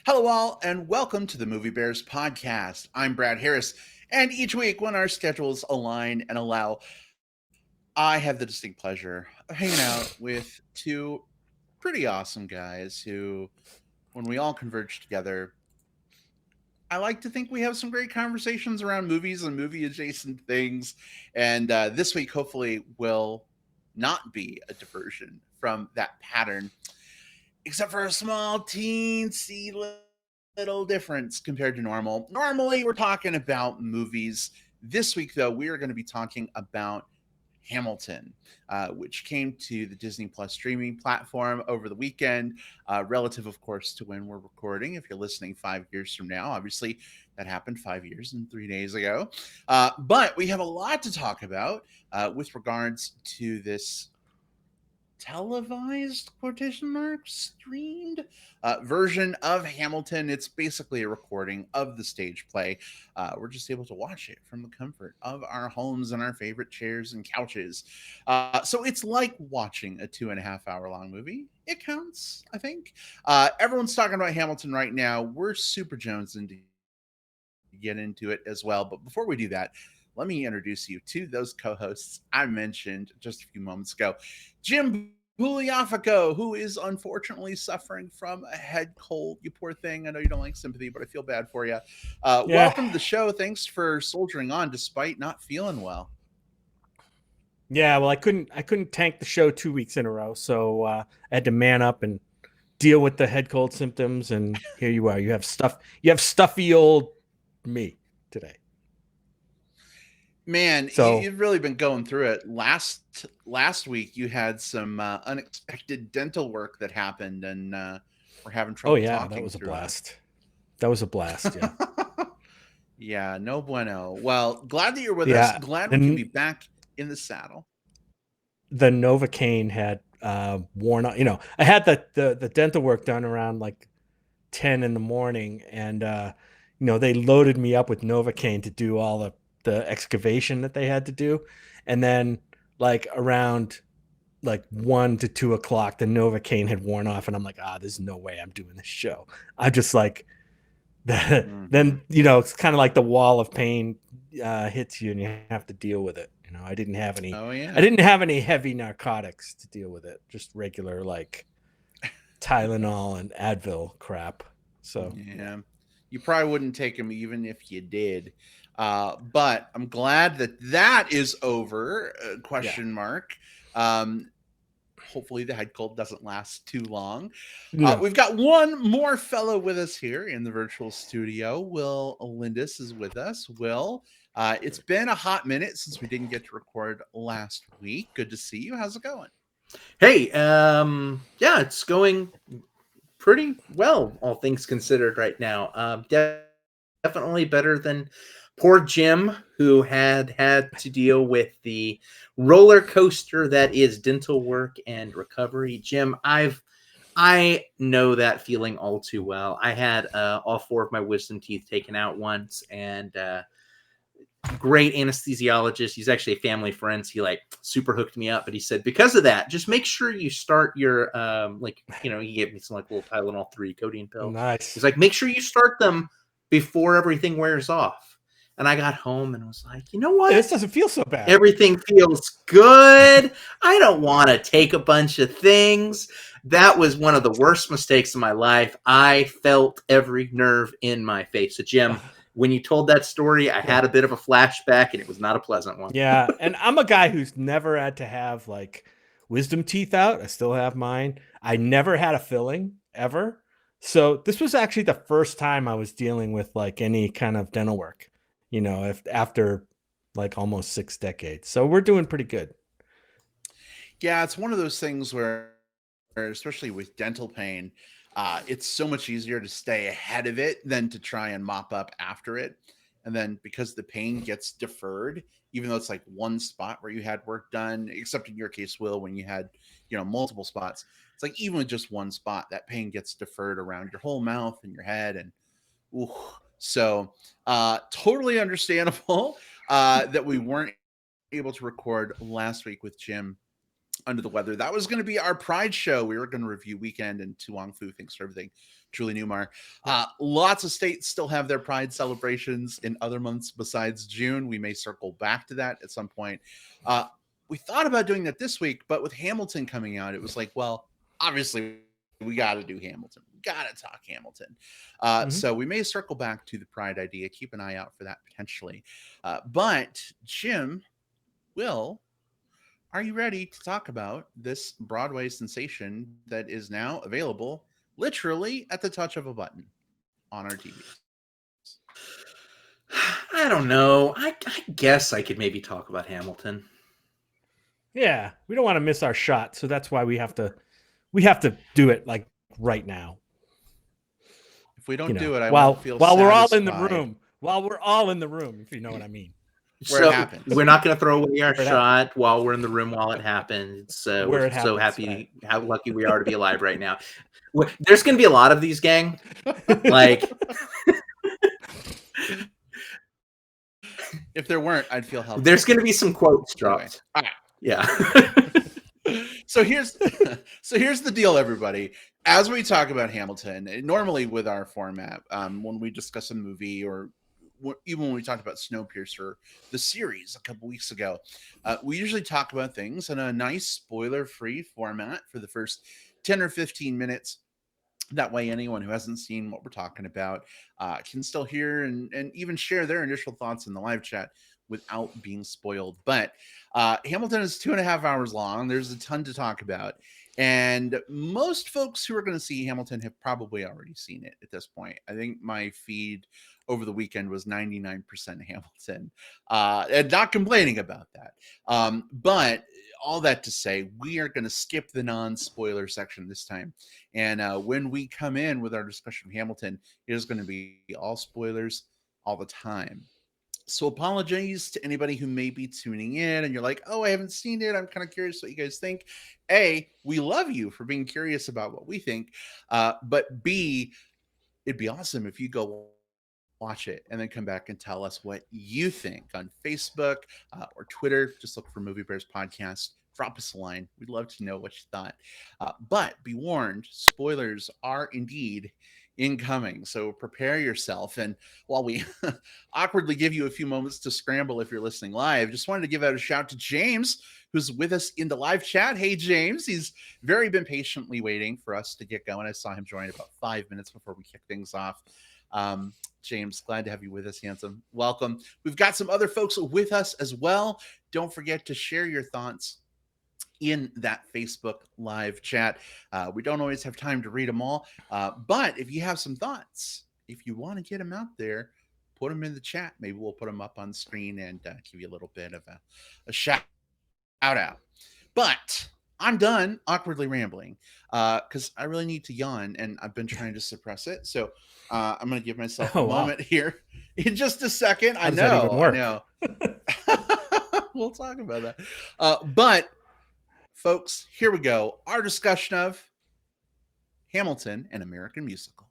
Hello, all, and welcome to the Movie Bears podcast. I'm Brad Harris, and each week, when our schedules align and allow, I have the distinct pleasure of hanging out with two pretty awesome guys who, when we all converge together, I like to think we have some great conversations around movies and movie adjacent things. And this week, hopefully, will not be a diversion from that pattern, except for a small teensy little difference compared to normal. Normally, we're talking about movies. This week, though, we are going to be talking about Hamilton, which came to the Disney Plus streaming platform over the weekend, relative, of course, to when we're recording. If you're listening 5 years from now, obviously that happened 5 years and 3 days ago. But we have a lot to talk about with regards to this televised quotation marks streamed version of Hamilton. It's basically a recording of the stage play. We're just able to watch it from the comfort of our homes and our favorite chairs and couches. So it's like watching a 2.5 hour long movie. It counts, I think. Everyone's talking about Hamilton right now. We're super jonesing to get into it as well. But before we do that, let me introduce you to those co-hosts I mentioned just a few moments ago. Jim Buliafico, who is unfortunately suffering from a head cold. You poor thing. I know you don't like sympathy, but I feel bad for you. Yeah, Welcome to the show. Thanks for soldiering on despite not feeling well. yeah. Well, I couldn't tank the show 2 weeks in a row, so I had to man up and deal with the head cold symptoms. And here you are. You have stuff. You have stuffy old me today. Man, So, you've really been going through it. Last week, you had some unexpected dental work that happened, and we're having oh trouble yeah, that talking was a through it. blast. That was a blast. Yeah, Yeah, no bueno. Well, glad that you're with us. yeah. Glad we can be And back in the saddle. the Novocaine had worn out. I had the dental work done around like 10 in the morning, and they loaded me up with Novocaine to do all the excavation that they had to do, and then like around like 1 to 2 o'clock, the Novocaine had worn off, and I'm like, there's no way I'm doing this show. I'm just like that. Hmm. Then it's kind of like the wall of pain hits you, and you have to deal with it. I didn't have any. Oh I yeah. didn't have any heavy narcotics to deal with it. Just regular like Tylenol and Advil crap. So yeah. Yeah. You probably wouldn't take them even if you did. But I'm glad that that is over. Yeah. Question mark. Um, Hopefully the head cold doesn't last too long. No. We've got one more fellow with us here in the virtual studio. Will Lindis is with us. Will, it's been a hot minute since we didn't get to record last week. Good to see you. How's it going? Hey, yeah, it's going pretty well, all things considered, right now. Definitely better than poor Jim, who had to deal with the roller coaster that is dental work and recovery. Jim, I know that feeling all too well. I had all four of my wisdom teeth taken out once, and great anesthesiologist. He's actually a family friend. He like super hooked me up, but he said, because of that, just make sure you start your he gave me some like little Tylenol 3 codeine pills. He's Nice. like, make sure you start them before everything wears off. And I got home and was like, you know what? This doesn't feel so bad. Everything feels good. I don't want to take a bunch of things. That was one of the worst mistakes of my life. I felt every nerve in my face. So, Jim, when you told that story, I Yeah. had a bit of a flashback, and it was not a pleasant one. Yeah. And I'm a guy who's never had to have like wisdom teeth out. I still have mine. I never had a filling ever. So this was actually the first time I was dealing with like any kind of dental work, if after like almost 6 decades. So we're doing pretty good. Yeah, it's one of those things where especially with dental pain, it's so much easier to stay ahead of it than to try and mop up after it. And then because the pain gets deferred, even though it's like one spot where you had work done, except in your case, Will, when you had, multiple spots, it's like even with just one spot, that pain gets deferred around your whole mouth and your head. And ooh, so totally understandable that we weren't able to record last week with Jim. under the weather. That was going to be our Pride show. We were going to review Weekend and Tu Wong Fu. Thanks for everything, Julie Newmar. Lots of states still have their Pride celebrations in other months besides June. We may circle back to that at some point. We thought about doing that this week, but with Hamilton coming out, it was like, well, obviously we got to do Hamilton. We got to talk Hamilton. So we may circle back to the Pride idea. Keep an eye out for that potentially. But Jim, Will, are you ready to talk about this Broadway sensation that is now available literally at the touch of a button on our TVs? I don't know. I guess I could maybe talk about Hamilton. Yeah, we don't want to miss our shot, so that's why we have to do it like right now. If we don't do it, I while won't feel while we're all in satisfied. the room. While we're all in the room, if you know what I mean. Where it happens. We're not going to throw away our shot while we're in the room while it happens. We're so happy, right. how lucky we are to be alive right now. There's going to be a lot of these, gang. Like, if there weren't, I'd feel helpless. There's going to be some quotes dropped. Anyway. Yeah. So here's the deal, everybody. As we talk about Hamilton, normally with our format, when we discuss a movie or even when we talked about Snowpiercer, the series a couple weeks ago, we usually talk about things in a nice spoiler-free format for the first 10 or 15 minutes. That way, anyone who hasn't seen what we're talking about can still hear and even share their initial thoughts in the live chat without being spoiled. But Hamilton is 2.5 hours long. There's a ton to talk about. And most folks who are going to see Hamilton have probably already seen it at this point. I think my feed over the weekend was 99% Hamilton, and not complaining about that. But all that to say, we are going to skip the non-spoiler section this time. And when we come in with our discussion of Hamilton, it is going to be all spoilers all the time. So apologies to anybody who may be tuning in and you're like, oh, I haven't seen it. I'm kind of curious what you guys think. A, we love you for being curious about what we think. But B, it'd be awesome if you go watch it and then come back and tell us what you think on Facebook or Twitter. Just look for Movie Bears Podcast. Drop us a line. We'd love to know what you thought. But be warned, spoilers are indeed incoming. So prepare yourself. And while we awkwardly give you a few moments to scramble if you're listening live, just wanted to give out a shout to James, who's with us in the live chat. Hey, James. He's been patiently waiting for us to get going. I saw him join about 5 minutes before we kick things off. James, glad to have you with us, handsome. Welcome. We've got some other folks with us as well. Don't forget to share your thoughts in that Facebook live chat. We don't always have time to read them all, but if you have some thoughts, if you want to get them out there, put them in the chat. Maybe we'll put them up on screen and give you a little bit of a shout out. But I'm done awkwardly rambling because I really need to yawn and I've been trying to suppress it. So I'm going to give myself a moment here in just a second. I know. We'll talk about that. But folks, here we go. Our discussion of Hamilton, an American musical.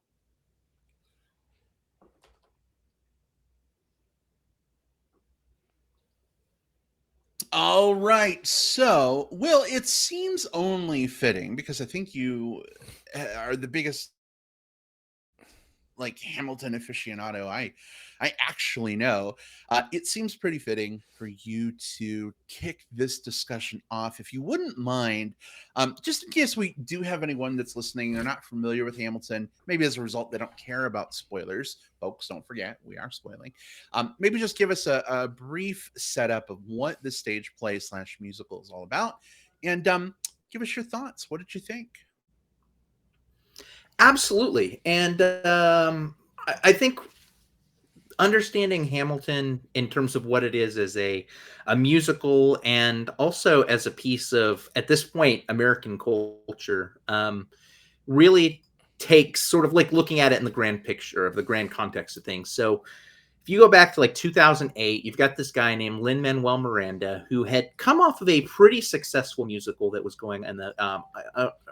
All right. So, Will, it seems only fitting because I think you are the biggest Hamilton aficionado I actually know. It seems pretty fitting for you to kick this discussion off, if you wouldn't mind, just in case we do have anyone that's listening, they're not familiar with Hamilton. Maybe as a result, they don't care about spoilers. Folks, don't forget, we are spoiling. Maybe just give us a brief setup of what the stage play / musical is all about, and give us your thoughts. What did you think? Absolutely. And I think understanding Hamilton in terms of what it is as a musical and also as a piece of, at this point, American culture, really takes sort of looking at it in the grand picture of the grand context of things. So if you go back to 2008, you've got this guy named Lin-Manuel Miranda who had come off of a pretty successful musical that was going in the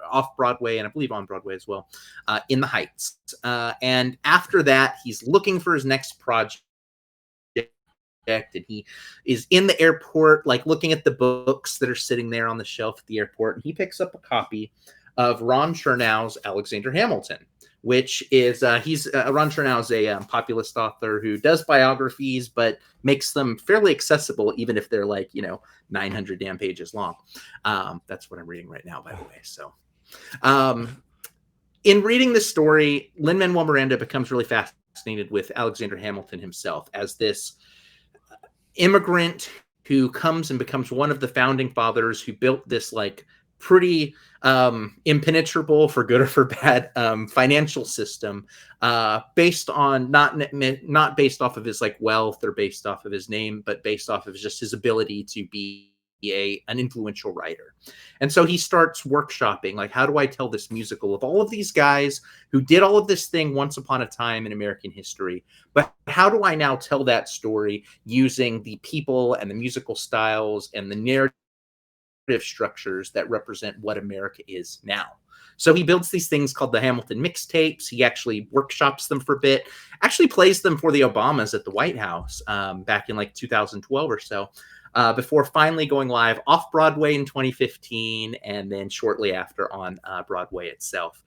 off Broadway and I believe on Broadway as well, In the Heights. And after that, he's looking for his next project. and he is in the airport, like looking at the books that are sitting there on the shelf at the airport, and he picks up a copy of Ron Chernow's Alexander Hamilton, which is Ron Chernow is a populist author who does biographies, but makes them fairly accessible, even if they're like 900 damn pages long. That's what I'm reading right now, by the way. So, in reading this story, Lin-Manuel Miranda becomes really fascinated with Alexander Hamilton himself as this immigrant who comes and becomes one of the founding fathers who built this like pretty impenetrable, for good or for bad, financial system based on not based off of his like wealth or based off of his name, but based off of just his ability to be an influential writer. And so he starts workshopping, like, how do I tell this musical of all of these guys who did all of this thing once upon a time in American history, but how do I now tell that story using the people and the musical styles and the narrative structures that represent what America is now? So he builds these things called the Hamilton Mixtapes. He actually workshops them for a bit, actually plays them for the Obamas at the White House back in like 2012 or so, before finally going live off Broadway in 2015, and then shortly after on Broadway itself.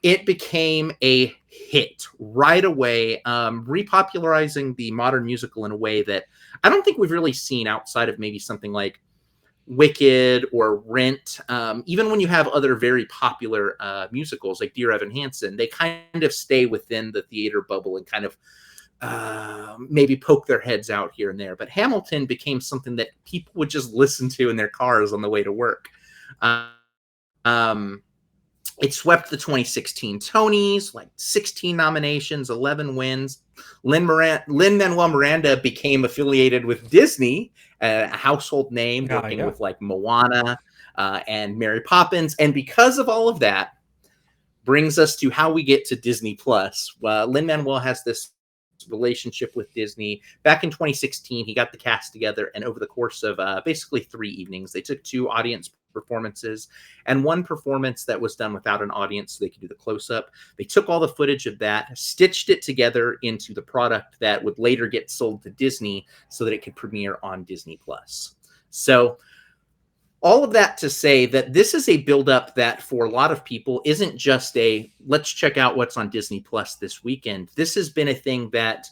It became a hit right away, repopularizing the modern musical in a way that I don't think we've really seen outside of maybe something like Wicked or Rent. Even when you have other very popular musicals like Dear Evan Hansen, they kind of stay within the theater bubble and kind of maybe poke their heads out here and there. But Hamilton became something that people would just listen to in their cars on the way to work. It swept the 2016 Tonys, like 16 nominations, 11 wins. Lin-Manuel Miranda became affiliated with Disney, a household name, working with like Moana and Mary Poppins. And because of all of that, brings us to how we get to Disney Plus. Lin-Manuel has this relationship with Disney. Back in 2016, he got the cast together, and over the course of basically 3 evenings, they took 2 audience performances and 1 performance that was done without an audience so they could do the close-up. They took all the footage of that, stitched it together into the product that would later get sold to Disney so that it could premiere on Disney Plus. So all of that to say that this is a buildup that for a lot of people isn't just a let's check out what's on Disney Plus this weekend. This has been a thing that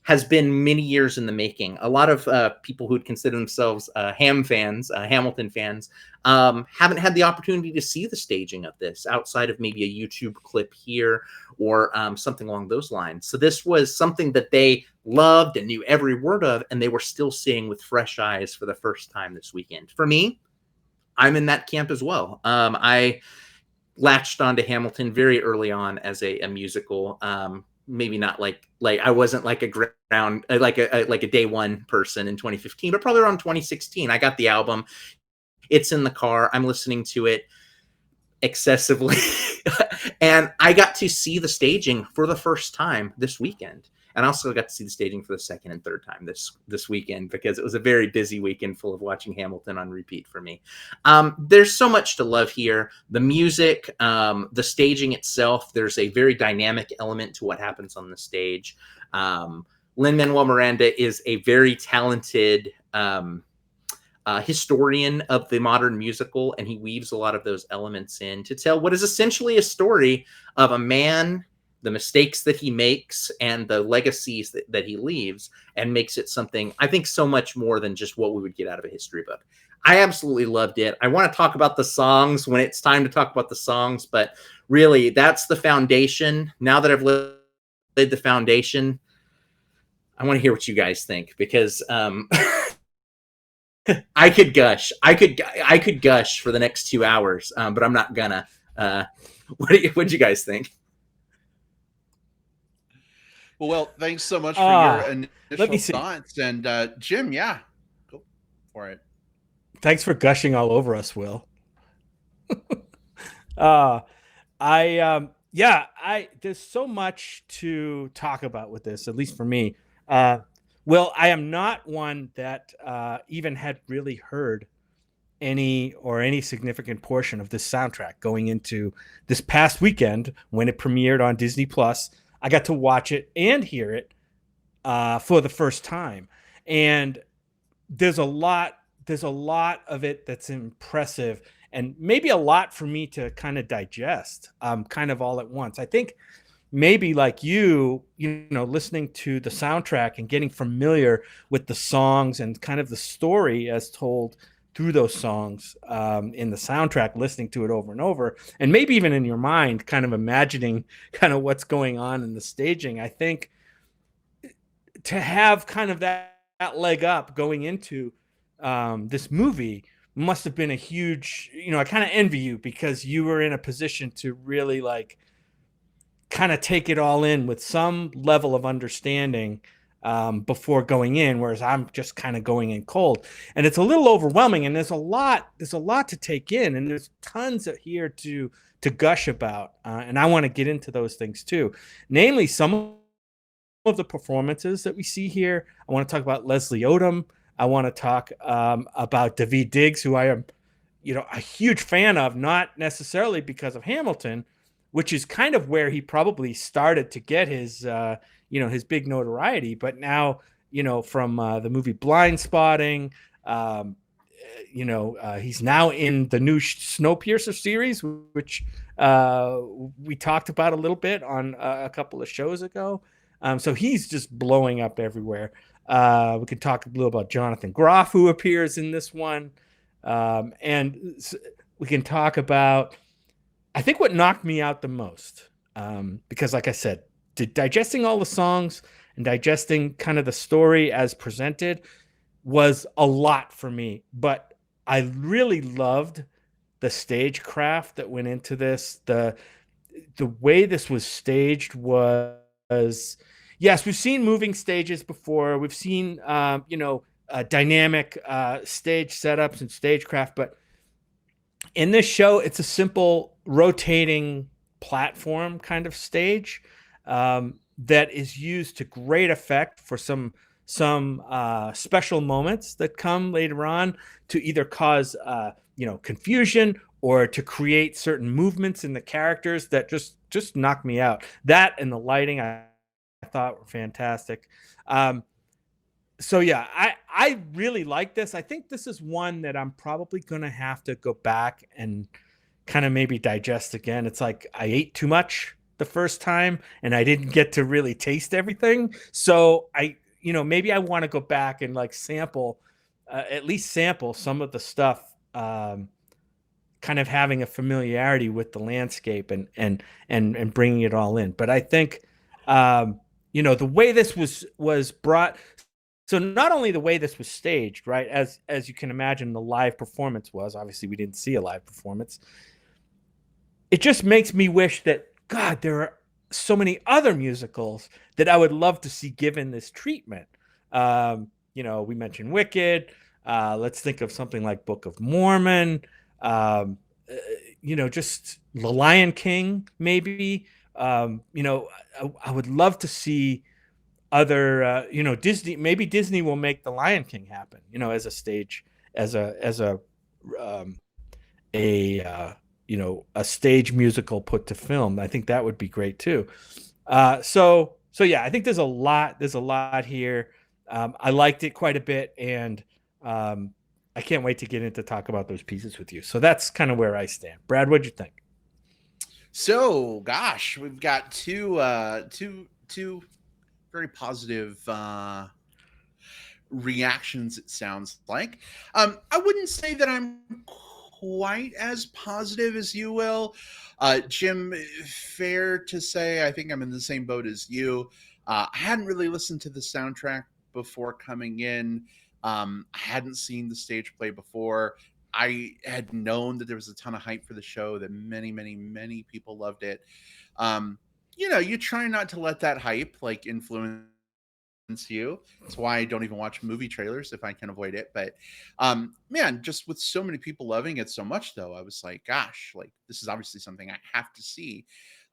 has been many years in the making. A lot of people who would consider themselves Hamilton fans, haven't had the opportunity to see the staging of this outside of maybe a YouTube clip here or something along those lines. So this was something that they loved and knew every word of, and they were still seeing with fresh eyes for the first time this weekend. For me, I'm in that camp as well. I latched onto Hamilton very early on as a musical. Maybe not like I wasn't like a ground like a day one person in 2015, but probably around 2016. I got the album. It's in the car. I'm listening to it excessively. And I got to see the staging for the first time this weekend. And I also got to see the staging for the second and third time this weekend, because it was a very busy weekend full of watching Hamilton on repeat for me. There's so much to love here. The music, the staging itself, there's a very dynamic element to what happens on the stage. Lin-Manuel Miranda is a very talented historian of the modern musical, and he weaves a lot of those elements in to tell what is essentially a story of a man, the mistakes that he makes, and the legacies that he leaves, and makes it something, I think, so much more than just what we would get out of a history book. I absolutely loved it. I want to talk about the songs when it's time to talk about the songs, but really, that's the foundation. Now that I've laid the foundation, I want to hear what you guys think, because I could gush. I could gush for the next 2 hours, but I'm not gonna. What'd you guys think? Well, thanks so much for your initial thoughts. And Jim, yeah, go for it. Thanks for gushing all over us, Will. There's so much to talk about with this, at least for me. Will, I am not one that even had really heard any significant portion of this soundtrack going into this past weekend when it premiered on Disney Plus. I got to watch it and hear it for the first time, and there's a lot of it that's impressive, and maybe a lot for me to kind of digest, kind of all at once. I think maybe like you know, listening to the soundtrack and getting familiar with the songs and kind of the story as told through those songs, in the soundtrack, listening to it over and over, and maybe even in your mind, kind of imagining kind of what's going on in the staging. I think to have kind of that leg up going into this movie must have been a huge, you know, I kind of envy you because you were in a position to really like kind of take it all in with some level of understanding, before going in, whereas I'm just kind of going in cold, and it's a little overwhelming, and there's a lot to take in, and there's tons of here to gush about, and I want to get into those things too, namely some of the performances that we see here. I want to talk about Leslie Odom. I want to talk about Daveed Diggs, who I am, you know, a huge fan of, not necessarily because of Hamilton, which is kind of where he probably started to get his, you know, his big notoriety. But now, you know, from the movie Blind Spotting, um, you know, he's now in the new Snowpiercer series, which we talked about a little bit on a couple of shows ago. So he's just blowing up everywhere. We could talk a little about Jonathan Groff, who appears in this one. And we can talk about, I think, what knocked me out the most. Because, like I said, digesting all the songs and digesting kind of the story as presented was a lot for me. But I really loved the stagecraft that went into this. The way this was staged was, yes, we've seen moving stages before. We've seen, you know, dynamic stage setups and stagecraft, but in this show, it's a simple rotating platform kind of stage, that is used to great effect for some special moments that come later on to either cause, you know, confusion or to create certain movements in the characters that just knock me out. That and the lighting I thought were fantastic. So yeah, I really like this. I think this is one that I'm probably going to have to go back and kind of maybe digest again. It's like I ate too much the first time and I didn't get to really taste everything. So I, you know, maybe I want to go back and like sample, at least sample some of the stuff, kind of having a familiarity with the landscape and bringing it all in. But I think, you know, the way this was brought, so not only the way this was staged, right, as you can imagine, the live performance was. Obviously, we didn't see a live performance. It just makes me wish that, God, there are so many other musicals that I would love to see given this treatment. You know, we mentioned Wicked. Let's think of something like Book of Mormon. Um, uh, you know, just The Lion King, maybe. You know, I would love to see other, you know, Disney. Maybe Disney will make The Lion King happen, you know, as a stage, as um, a you know, a stage musical put to film. I think that would be great too. So yeah, I think there's a lot here. I liked it quite a bit, and I can't wait to get into talk about those pieces with you. So that's kind of where I stand. Brad, what'd you think? So, gosh, we've got two very positive reactions, it sounds like. I wouldn't say that I'm quite as positive as you will. Jim, fair to say, I think I'm in the same boat as you. I hadn't really listened to the soundtrack before coming in. I hadn't seen the stage play before. I had known that there was a ton of hype for the show, that many people loved it. Um, you know, you try not to let that hype like influence you. That's why I don't even watch movie trailers if I can avoid it. But man, just with so many people loving it so much, though, I was like, gosh, like this is obviously something I have to see,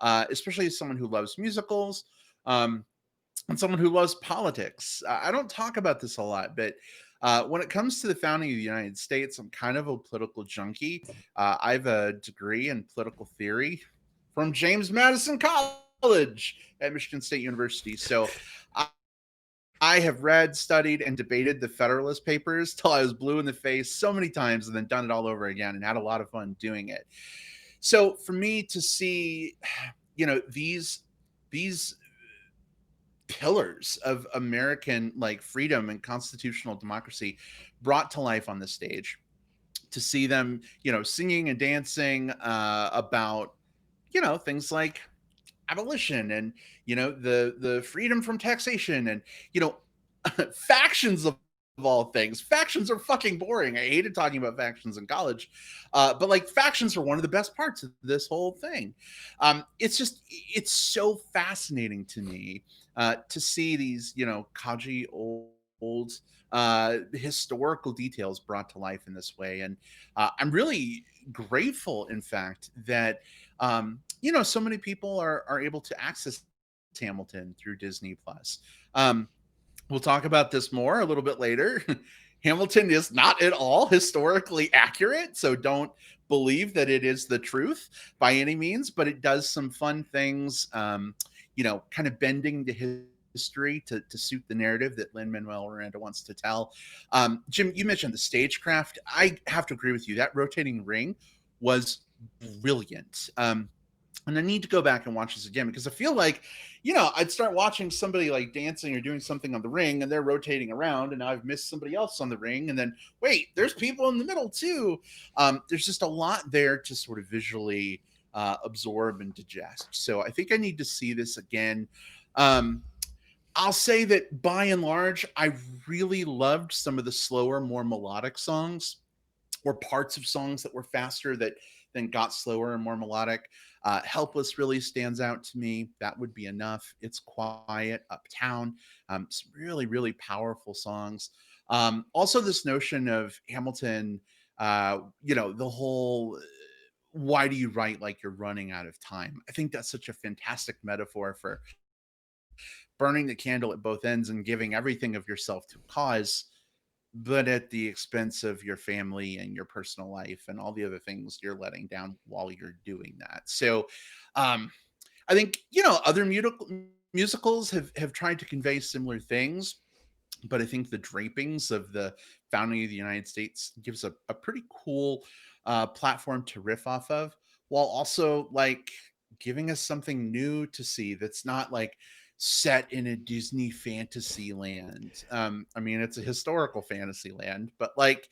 especially as someone who loves musicals. And someone who loves politics. I don't talk about this a lot, but when it comes to the founding of the United States, I'm kind of a political junkie. I have a degree in political theory from James Madison College at Michigan State University. So I have read, studied, and debated the Federalist Papers till I was blue in the face so many times and then done it all over again and had a lot of fun doing it. So for me to see, these pillars of American like freedom and constitutional democracy brought to life on the stage, to see them, singing and dancing about, things like abolition and the freedom from taxation and factions of all things. Factions are fucking boring. I hated talking about factions in college, but like factions are one of the best parts of this whole thing. It's so fascinating to me to see these kaji old historical details brought to life in this way. And I'm really grateful, in fact, that so many people are able to access Hamilton through Disney Plus. We'll talk about this more a little bit later. Hamilton is not at all historically accurate, so don't believe that it is the truth by any means, but it does some fun things, kind of bending the history to suit the narrative that Lin-Manuel Miranda wants to tell. Jim, you mentioned the stagecraft. I have to agree with you. That rotating ring was brilliant. And I need to go back and watch this again because I feel like, I'd start watching somebody like dancing or doing something on the ring and they're rotating around and now I've missed somebody else on the ring. And then, wait, there's people in the middle too. There's just a lot there to sort of visually absorb and digest. So I think I need to see this again. I'll say that by and large, I really loved some of the slower, more melodic songs or parts of songs that were faster that then got slower and more melodic. Helpless really stands out to me. That would be enough. It's quiet, Uptown. Some really, really powerful songs. Also, this notion of Hamilton, the whole why do you write like you're running out of time? I think that's such a fantastic metaphor for burning the candle at both ends and giving everything of yourself to a cause, but at the expense of your family and your personal life and all the other things you're letting down while you're doing that. So I think, other musicals have tried to convey similar things, but I think the drapings of the founding of the United States gives a pretty cool platform to riff off of, while also like giving us something new to see that's not like set in a Disney fantasy land. I mean, it's a historical fantasy land, but like,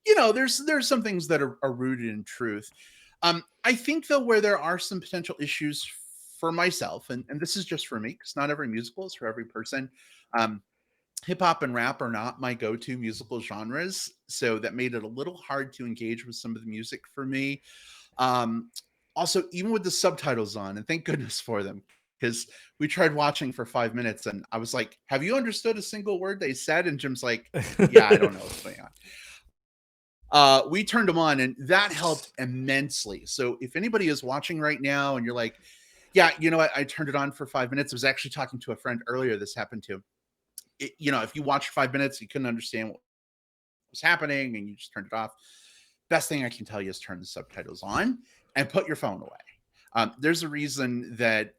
there's some things that are rooted in truth. I think though, where there are some potential issues for myself, and this is just for me, because not every musical is for every person. Um, Hip hop and rap are not my go-to musical genres, so that made it a little hard to engage with some of the music for me. Um, Also, even with the subtitles on, and thank goodness for them, because we tried watching for 5 minutes, and I was like, "Have you understood a single word they said?" And Jim's like, "Yeah, I don't know what's going on." We turned them on, and that helped immensely. So if anybody is watching right now, and you're like, "Yeah, you know what? I turned it on for 5 minutes." I was actually talking to a friend earlier. This happened to if you watched 5 minutes, you couldn't understand what was happening and you just turned it off. Best thing I can tell you is turn the subtitles on and put your phone away. There's a reason that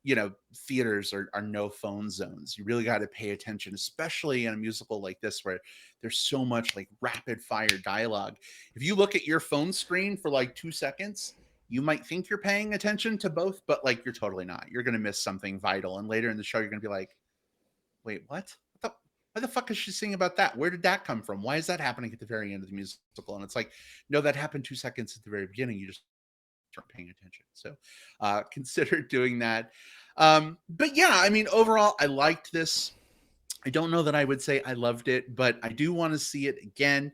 theaters are no phone zones. You really got to pay attention, especially in a musical like this where there's so much like rapid fire dialogue. If you look at your phone screen for like 2 seconds, you might think you're paying attention to both, but like you're totally not. You're gonna miss something vital, and later in the show, you're gonna be like, "Wait, what? Why the fuck is she singing about that? Where did that come from? Why is that happening at the very end of the musical?" And it's like, no, that happened 2 seconds at the very beginning. You just aren't paying attention. So consider doing that. But yeah, I mean, overall, I liked this. I don't know that I would say I loved it, but I do want to see it again.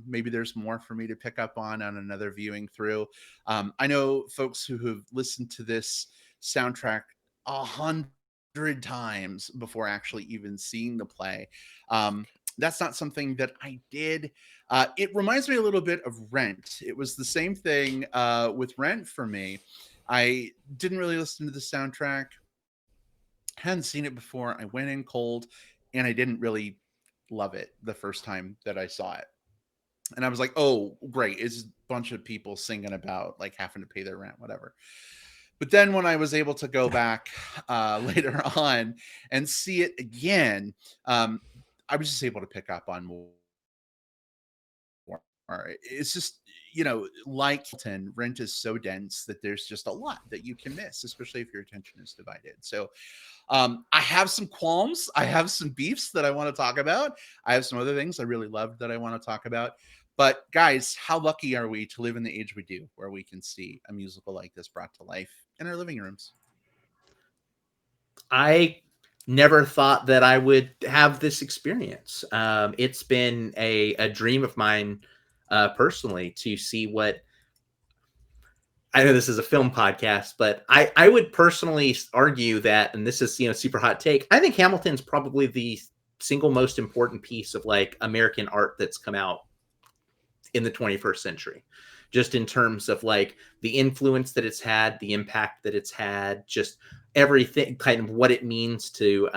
Maybe there's more for me to pick up on another viewing through. I know folks who have listened to this soundtrack 100 times before actually even seeing the play. That's not something that I did. It reminds me a little bit of Rent. It was the same thing with Rent for me. I didn't really listen to the soundtrack, hadn't seen it before. I went in cold and I didn't really love it the first time that I saw it. And I was like, oh, great. It's a bunch of people singing about like having to pay their rent, whatever. But then when I was able to go back later on and see it again, I was just able to pick up on more. It's just, like Hilton, Rent is so dense that there's just a lot that you can miss, especially if your attention is divided. So I have some qualms. I have some beefs that I want to talk about. I have some other things I really loved that I want to talk about. But guys, how lucky are we to live in the age we do, where we can see a musical like this brought to life in our living rooms? I never thought that I would have this experience. It's been a dream of mine personally to see what. I know this is a film podcast, but I would personally argue that, and this is, super hot take, I think Hamilton's probably the single most important piece of like American art that's come out in the 21st century, just in terms of like the influence that it's had, the impact that it's had, just everything, kind of what it means to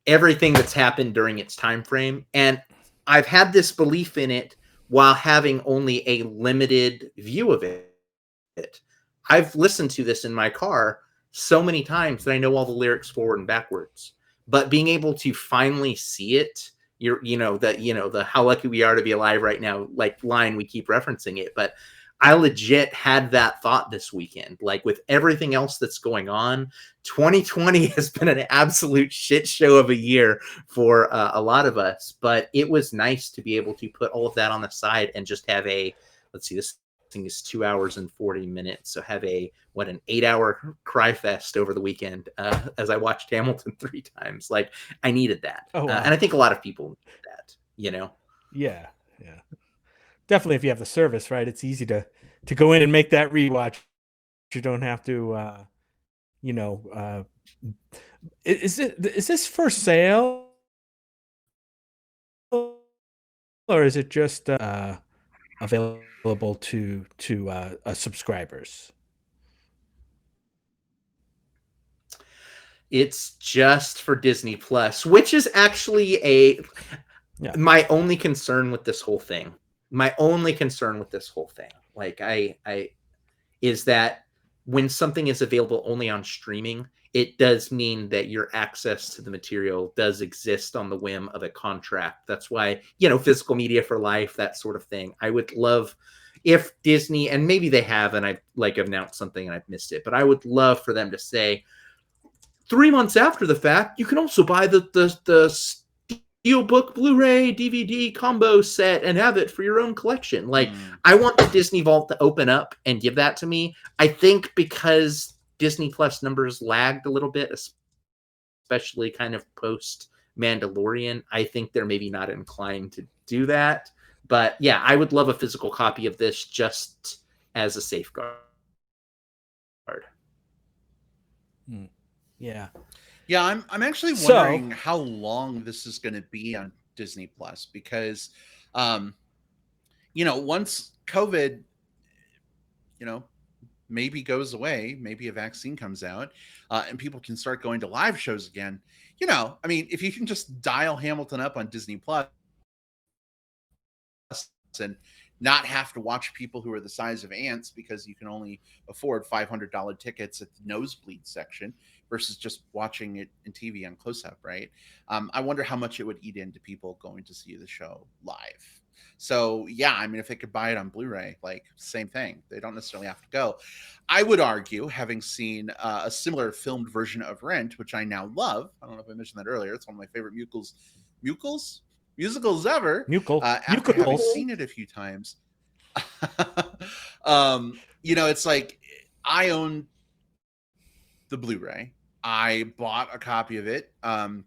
everything that's happened during its time frame. And I've had this belief in it while having only a limited view of it. I've listened to this in my car so many times that I know all the lyrics forward and backwards. But being able to finally see it, the how lucky we are to be alive right now, like line, we keep referencing it, but I legit had that thought this weekend. Like with everything else that's going on, 2020 has been an absolute shit show of a year for a lot of us. But it was nice to be able to put all of that on the side and just have let's see, this thing is 2 hours and 40 minutes. So have an 8-hour cry fest over the weekend as I watched Hamilton 3 times. Like I needed that. Oh, wow. And I think a lot of people need that, Yeah. Definitely, if you have the service, right, it's easy to go in and make that rewatch. You don't have to, is this for sale, or is it just available to subscribers? It's just for Disney Plus, which is actually my only concern with this whole thing. Like I is that when something is available only on streaming, it does mean that your access to the material does exist on the whim of a contract. That's why, physical media for life, that sort of thing. I would love if Disney, and maybe they have, and I've announced something and I've missed it, but I would love for them to say 3 months after the fact, you can also buy the Steelbook Blu-ray DVD combo set and have it for your own collection. Like, I want the Disney Vault to open up and give that to me. I think because Disney Plus numbers lagged a little bit, especially kind of post Mandalorian, I think they're maybe not inclined to do that. But yeah, I would love a physical copy of this just as a safeguard. Yeah. Yeah, I'm actually wondering how long this is going to be on Disney Plus, because once COVID maybe goes away, maybe a vaccine comes out, and people can start going to live shows again. If you can just dial Hamilton up on Disney Plus and not have to watch people who are the size of ants because you can only afford $500 tickets at the nosebleed section versus just watching it in TV on close-up, right? I wonder how much it would eat into people going to see the show live. So yeah, if they could buy it on Blu-ray, like same thing. They don't necessarily have to go. I would argue, having seen a similar filmed version of Rent, which I now love. I don't know if I mentioned that earlier. It's one of my favorite musicals ever. After having seen it a few times. It's like I own the Blu-ray. I bought a copy of it on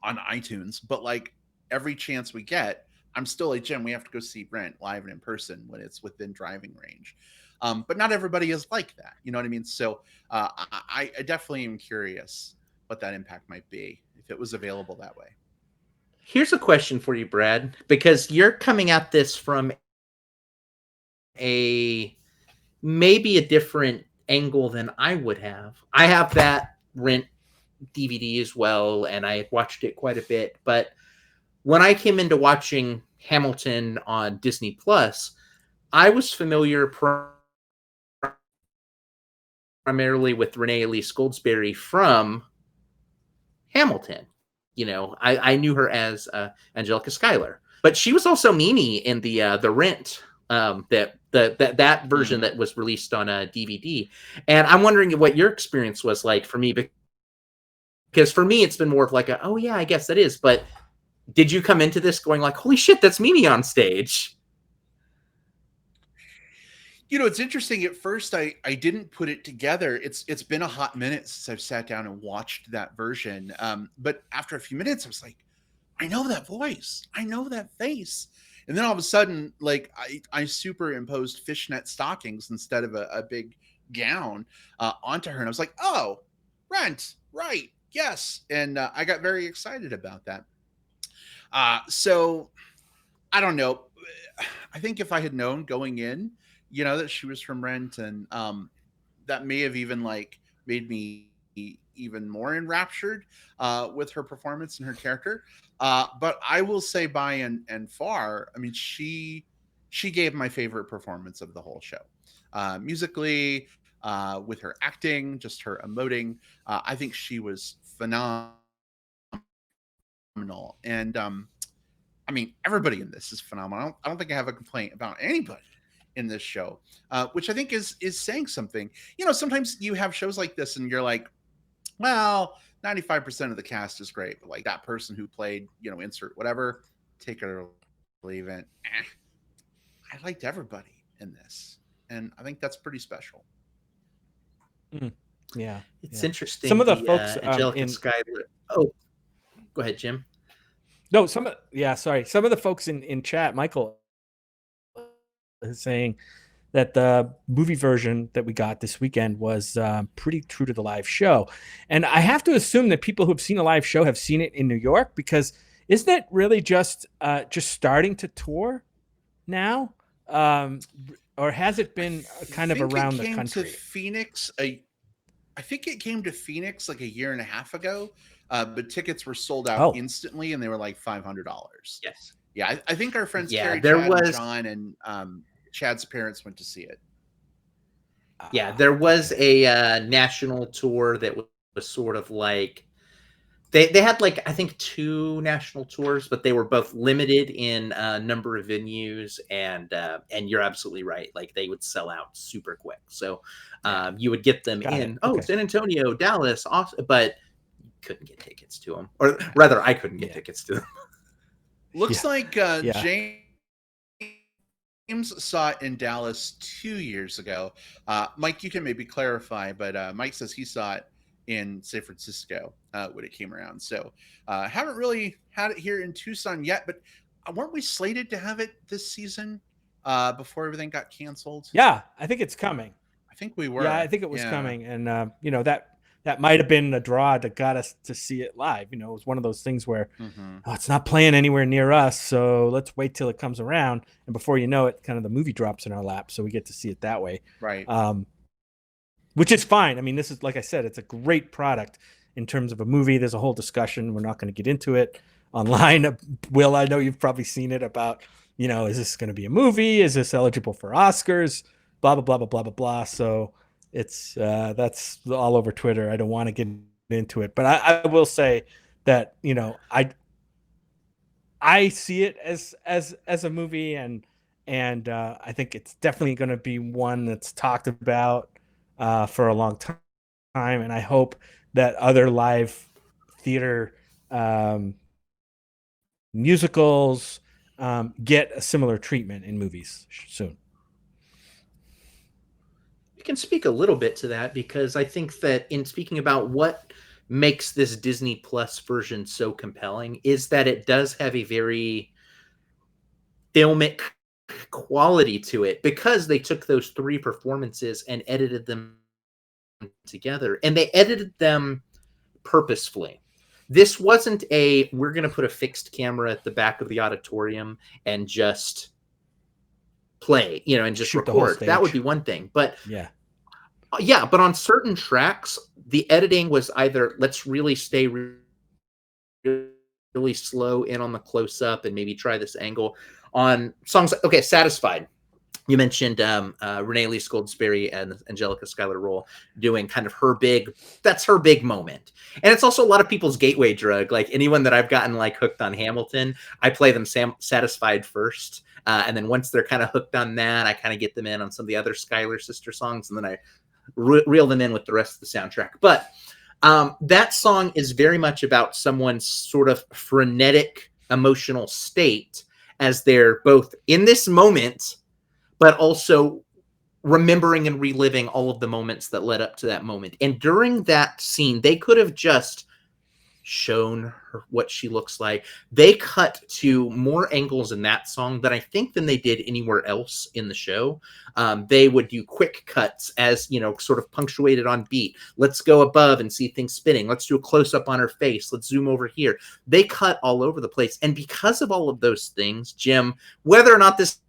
iTunes, but like every chance we get, I'm still like, Jim, we have to go see Rent live and in person when it's within driving range. But not everybody is like that. You know what I mean? So I definitely am curious what that impact might be if it was available that way. Here's a question for you, Brad, because you're coming at this from maybe a different angle than I would have. I have that Rent DVD as well, and I watched it quite a bit. But when I came into watching Hamilton on Disney Plus, I was familiar primarily with Renee Elise Goldsberry from Hamilton. You know, I knew her as Angelica Schuyler, but she was also Mimi in the Rent that version that was released on a DVD. And I'm wondering what your experience was like for me, because for me it's been more of like a, oh yeah, I guess that is. But did you come into this going like, holy shit, that's Mimi on stage? You know, it's interesting. At first, I didn't put it together. It's been a hot minute since I've sat down and watched that version. But after a few minutes, I was like, I know that voice. I know that face. And then all of a sudden, like I superimposed fishnet stockings instead of a big gown onto her, and I was like, oh, Rent, right? Yes, and I got very excited about that. So I don't know. I think if I had known going in, you know, that she was from Rent, and that may have even like made me even more enraptured with her performance and her character. But I will say, by and far, I mean, she gave my favorite performance of the whole show, musically, with her acting, just her emoting. I think she was phenomenal, and I mean, everybody in this is phenomenal. I don't think I have a complaint about anybody in this show, which I think is saying something. You know, sometimes you have shows like this, and you're like, well, 95% of the cast is great, but like that person who played, you know, insert whatever, take it or leave it. I liked everybody in this, and I think that's pretty special. Yeah, it's interesting. Some of the folks Angelica Schuyler. Oh, go ahead, Jim. No, some of the folks in chat, Michael is saying that the movie version that we got this weekend was pretty true to the live show. And I have to assume that people who have seen a live show have seen it in New York, because isn't it really just starting to tour now? Or has it been kind of around the country? To Phoenix, I think it came to Phoenix like a year and a half ago, but tickets were sold out instantly, and they were like $500. Yes. Yeah, I think our friends Carrie, there Chad, was and John, and Chad's parents went to see it. Yeah, there was a national tour that was sort of like they had like I think 2 national tours, but they were both limited in number of venues, and you're absolutely right. Like they would sell out super quick. So you would get them in San Antonio, Dallas, Austin, but you couldn't get tickets to them, or rather, I couldn't get tickets to them. Looks like James saw it in Dallas 2 years ago. Mike, you can maybe clarify, but Mike says he saw it in San Francisco when it came around. So haven't really had it here in Tucson yet, but weren't we slated to have it this season before everything got canceled? Yeah, I think it's coming. I think we were. Yeah, I think it was coming. And, you know, that might have been a draw that got us to see it live. You know, it was one of those things where it's not playing anywhere near us, so let's wait till it comes around. And before you know it, kind of the movie drops in our lap, so we get to see it that way. Right. Which is fine. I mean, this is, like I said, it's a great product in terms of a movie. There's a whole discussion. We're not going to get into it online. Will, I know you've probably seen it about, you know, is this going to be a movie? Is this eligible for Oscars? Blah, blah, blah, blah, blah, blah, blah. So it's that's all over Twitter. I don't want to get into it, but I will say that, you know, I see it as a movie, and I think it's definitely going to be one that's talked about for a long time, and I hope that other live theater musicals get a similar treatment in movies soon. You can speak a little bit to that, because I think that in speaking about what makes this Disney Plus version so compelling is that it does have a very filmic quality to it, because they took those 3 performances and edited them together, and they edited them purposefully. This wasn't we're going to put a fixed camera at the back of the auditorium and just play, you know, and just record. That would be one thing. But but on certain tracks, the editing was either let's really stay really slow in on the close up and maybe try this angle on songs. Okay, Satisfied. you mentioned Renee Lee Goldsberry and Angelica Schuyler Roll doing kind of her big moment. And it's also a lot of people's gateway drug. Like anyone that I've gotten like hooked on Hamilton, I play them Satisfied first. And then once they're kind of hooked on that, I kind of get them in on some of the other Schuyler sister songs. And then I reel them in with the rest of the soundtrack. But that song is very much about someone's sort of frenetic emotional state as they're both in this moment, but also remembering and reliving all of the moments that led up to that moment. And during that scene, they could have just shown her what she looks like. They cut to more angles in that song than I think than they did anywhere else in the show. They would do quick cuts as, you know, sort of punctuated on beat. Let's go above and see things spinning. Let's do a close up on her face. Let's zoom over here. They cut all over the place. And because of all of those things, Jim, whether or not this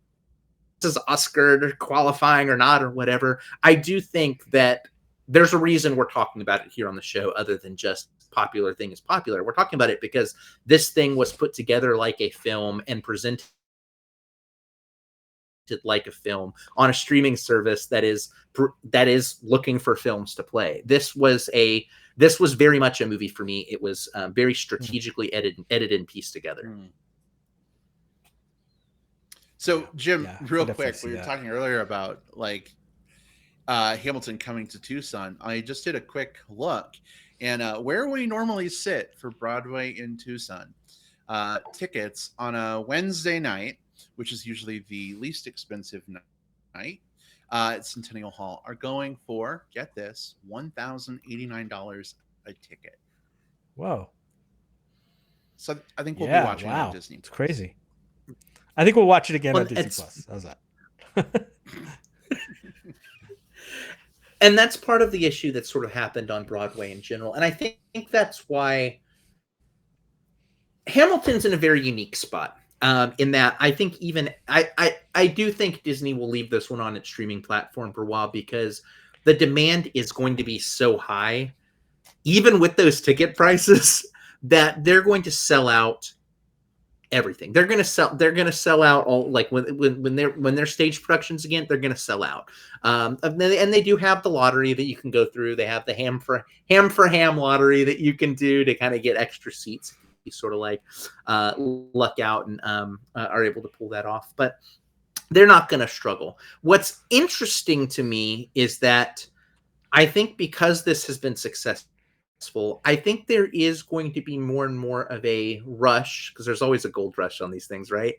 is Oscar qualifying or not or whatever, I do think that there's a reason we're talking about it here on the show other than just popular thing is popular. We're talking about it because this thing was put together like a film and presented like a film on a streaming service that is looking for films to play. This was very much a movie for me. It was very strategically edited and pieced together. So Jim, real quick, we were talking earlier about like Hamilton coming to Tucson. I just did a quick look, and where we normally sit for Broadway in Tucson, tickets on a Wednesday night, which is usually the least expensive night at Centennial Hall, are going for, get this, $1,089 a ticket. Whoa. So I think we'll be watching it on Disney. It's crazy. I think we'll watch it again on Disney Plus. How's that? And that's part of the issue that sort of happened on Broadway in general. And I think that's why Hamilton's in a very unique spot. In that I think even I do think Disney will leave this one on its streaming platform for a while because the demand is going to be so high, even with those ticket prices, that they're going to sell out everything. They're gonna sell out all, like when they're stage productions again, they're gonna sell out. And they do have the lottery that you can go through. They have the ham for ham lottery that you can do to kind of get extra seats. You sort of like luck out and are able to pull that off. But they're not gonna struggle. What's interesting to me is that I think because this has been successful, I think there is going to be more and more of a rush, because there's always a gold rush on these things, right?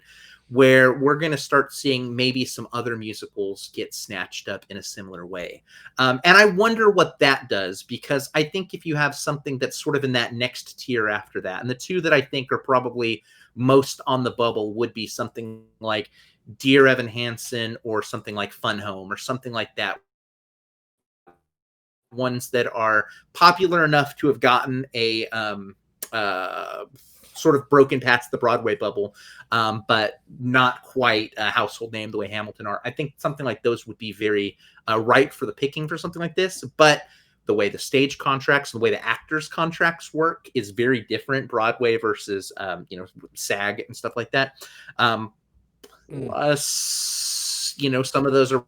Where we're going to start seeing maybe some other musicals get snatched up in a similar way. And I wonder what that does, because I think if you have something that's sort of in that next tier after that, and the two that I think are probably most on the bubble would be something like Dear Evan Hansen or something like Fun Home or something like that. Ones that are popular enough to have gotten a sort of broken past the Broadway bubble, but not quite a household name the way Hamilton are. I think something like those would be very ripe for the picking for something like this. But the way the stage contracts, the way the actors' contracts work is very different. Broadway versus SAG and stuff like that. Plus, some of those are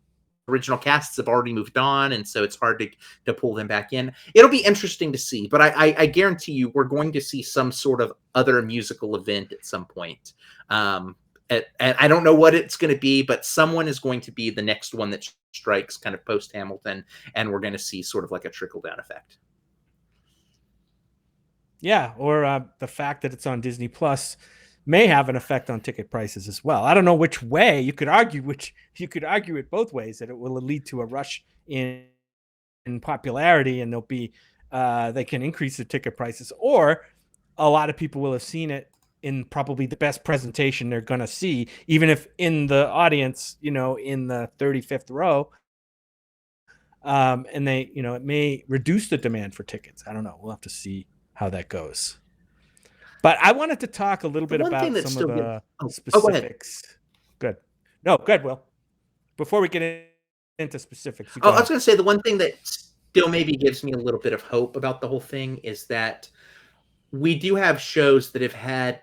original casts have already moved on, and so it's hard to pull them back in. It'll be interesting to see, but I guarantee you we're going to see some sort of other musical event at some point. And I don't know what it's going to be, but someone is going to be the next one that strikes kind of post Hamilton, and we're going to see sort of like a trickle down effect. Yeah, or the fact that it's on Disney Plus may have an effect on ticket prices as well. I don't know which way you could argue it both ways, that it will lead to a rush in popularity and there'll be they can increase the ticket prices, or a lot of people will have seen it in probably the best presentation they're going to see, even if in the audience, in the 35th row, and they, it may reduce the demand for tickets. I don't know. We'll have to see how that goes. But I wanted to talk a little bit about some of the specifics. Good. No, good, Will. Before we get into specifics. I was going to say the one thing that still maybe gives me a little bit of hope about the whole thing is that we do have shows that have had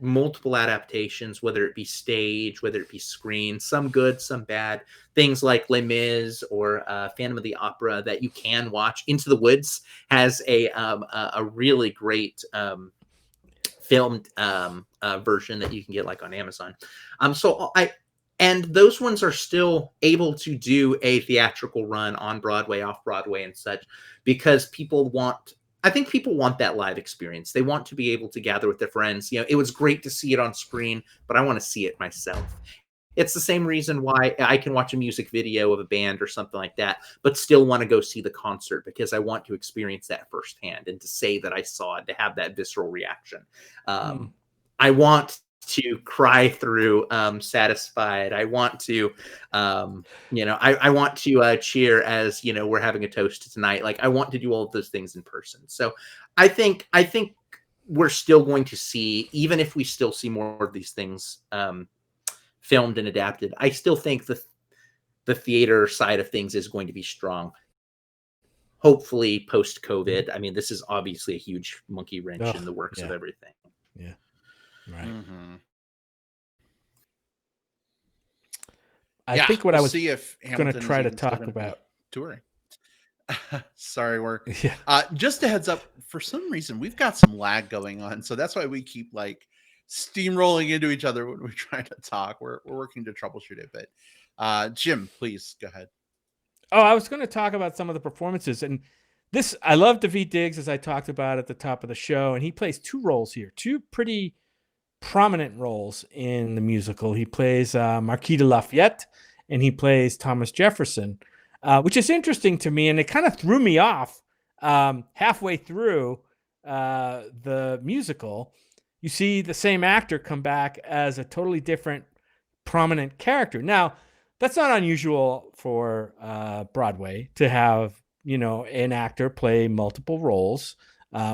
multiple adaptations, whether it be stage, whether it be screen, some good, some bad. Things like Les Mis or Phantom of the Opera that you can watch. Into the Woods has a really great filmed version that you can get like on Amazon. And those ones are still able to do a theatrical run on Broadway, off Broadway, and such, because I think people want that live experience. They want to be able to gather with their friends. You know, it was great to see it on screen, but I want to see it myself. It's the same reason why I can watch a music video of a band or something like that, but still want to go see the concert, because I want to experience that firsthand and to say that I saw it, to have that visceral reaction. I want to cry through Satisfied. I want to I want to cheer as we're having a toast tonight. Like, I want to do all of those things in person. So I think we're still going to see, even if we still see more of these things filmed and adapted, I still think the theater side of things is going to be strong. Hopefully post COVID. I mean, this is obviously a huge monkey wrench in the works of everything. Yeah. Right. Mm-hmm. I think what we'll I was see if going to try to talk about touring. Sorry, we're yeah. Just a heads up. For some reason, we've got some lag going on, so that's why we keep like steamrolling into each other when we try to talk. We're working to troubleshoot it, but Jim, please go ahead. Oh, I was going to talk about some of the performances, and this, I love Daveed Diggs, as I talked about at the top of the show, and he plays two roles here, two pretty prominent roles in the musical. He plays Marquis de Lafayette, and he plays Thomas Jefferson, which is interesting to me, and it kind of threw me off halfway through the musical. You see the same actor come back as a totally different prominent character. Now, that's not unusual for Broadway to have, an actor play multiple roles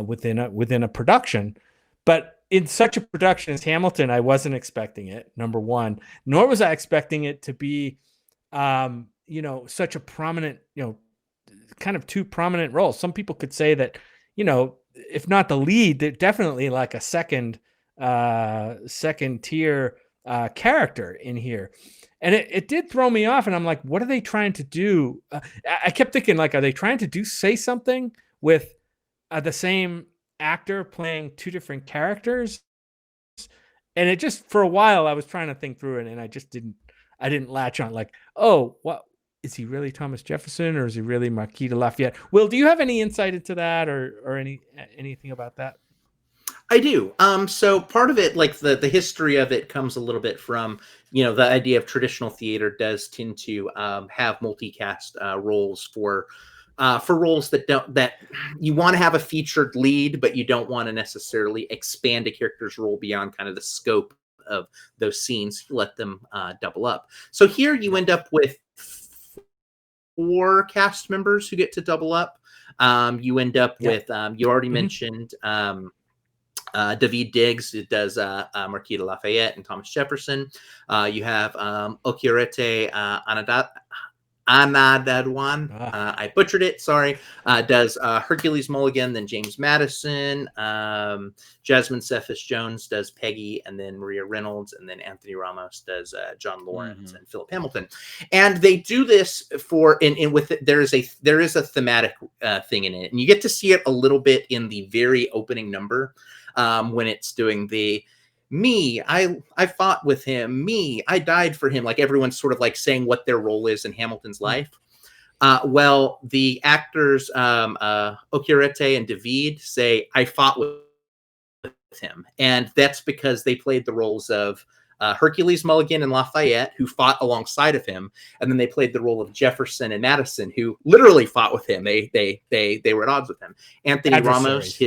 within a production. But in such a production as Hamilton, I wasn't expecting it, number one, nor was I expecting it to be, such a prominent, kind of two prominent roles. Some people could say that, if not the lead, they're definitely like a second tier character in here. And it did throw me off, and I'm like, what are they trying to do? I kept thinking, like, are they trying to say something with the same actor playing two different characters? And it just, for a while, I was trying to think through it, and I didn't latch on, like, oh, what, is he really Thomas Jefferson, or is he really Marquis de Lafayette? Will, do you have any insight into that, or anything about that? I do. So part of it, like the history of it, comes a little bit from, the idea of traditional theater does tend to have multicast roles for roles that you want to have a featured lead, but you don't want to necessarily expand a character's role beyond kind of the scope of those scenes. You let them double up. So here you end up with 4 cast members who get to double up. You end up with, you already mentioned, Daveed Diggs does Marquis de Lafayette and Thomas Jefferson. You have Okiorete Anadadwan, I butchered it, sorry, does Hercules Mulligan, then James Madison. Jasmine Cephas Jones does Peggy, and then Maria Reynolds, and then Anthony Ramos does John Lawrence and Philip Hamilton. And they do this there is a thematic thing in it, and you get to see it a little bit in the very opening number, when it's doing the I fought with him, I died for him, like everyone's sort of like saying what their role is in Hamilton's life. Well, the actors Okiorete and Daveed say, I fought with him, and that's because they played the roles of Hercules Mulligan and Lafayette, who fought alongside of him, and then they played the role of Jefferson and Madison, who literally fought with him. They were at odds with him. Anthony Ramos,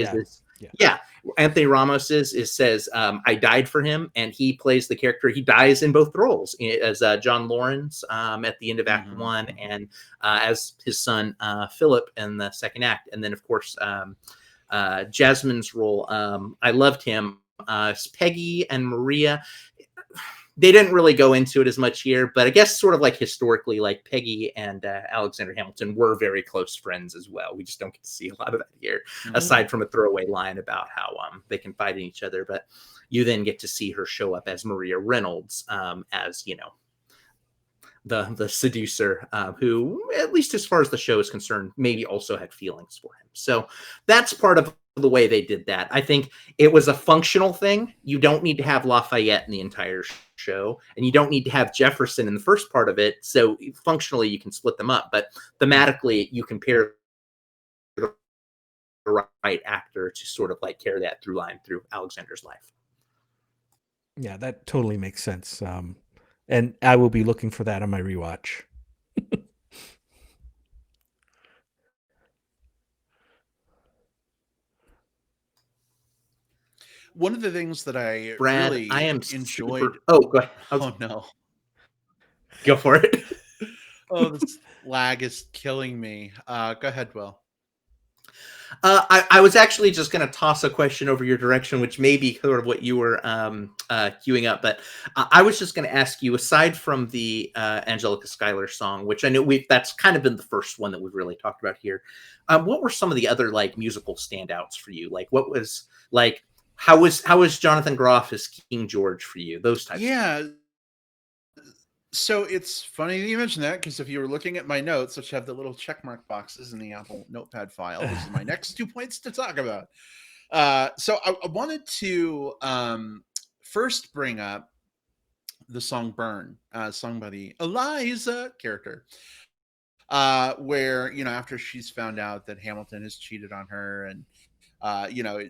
Anthony Ramos says, I died for him, and he plays the character. He dies in both roles as John Lawrence at the end of Act 1, and as his son Philip in the second act. And then, of course, Jasmine's role, I loved him. Peggy and Maria. they didn't really go into it as much here, but I guess sort of like historically, like Peggy and Alexander Hamilton were very close friends as well. We just don't get to see a lot of that here, aside from a throwaway line about how they confide in each other. But you then get to see her show up as Maria Reynolds, as the seducer, who, at least as far as the show is concerned, maybe also had feelings for him. So that's part of the way they did that. I think it was a functional thing. You don't need to have Lafayette in the entire show, and you don't need to have Jefferson in the first part of it. So functionally, you can split them up, but thematically, you can pair the right actor to sort of like carry that through line through Alexander's life. Yeah, that totally makes sense. And I will be looking for that on my rewatch. One of the things that I Brad, really I am enjoyed. Oh, go ahead. Oh no! Go for it. Oh, this lag is killing me. Go ahead, Will. I was actually just going to toss a question over your direction, which may be sort of what you were queuing up. But I was just going to ask you, aside from the Angelica Schuyler song, which I know that's kind of been the first one that we've really talked about here. What were some of the other like musical standouts for you? Like, what was like? How was Jonathan Groff as King George for you? Those types. Yeah. So it's funny that you mentioned that, because if you were looking at my notes, which have the little checkmark boxes in the Apple Notepad file, this is my next 2 points to talk about. So I wanted to first bring up the song "Burn," sung by the Eliza character, where after she's found out that Hamilton has cheated on her, and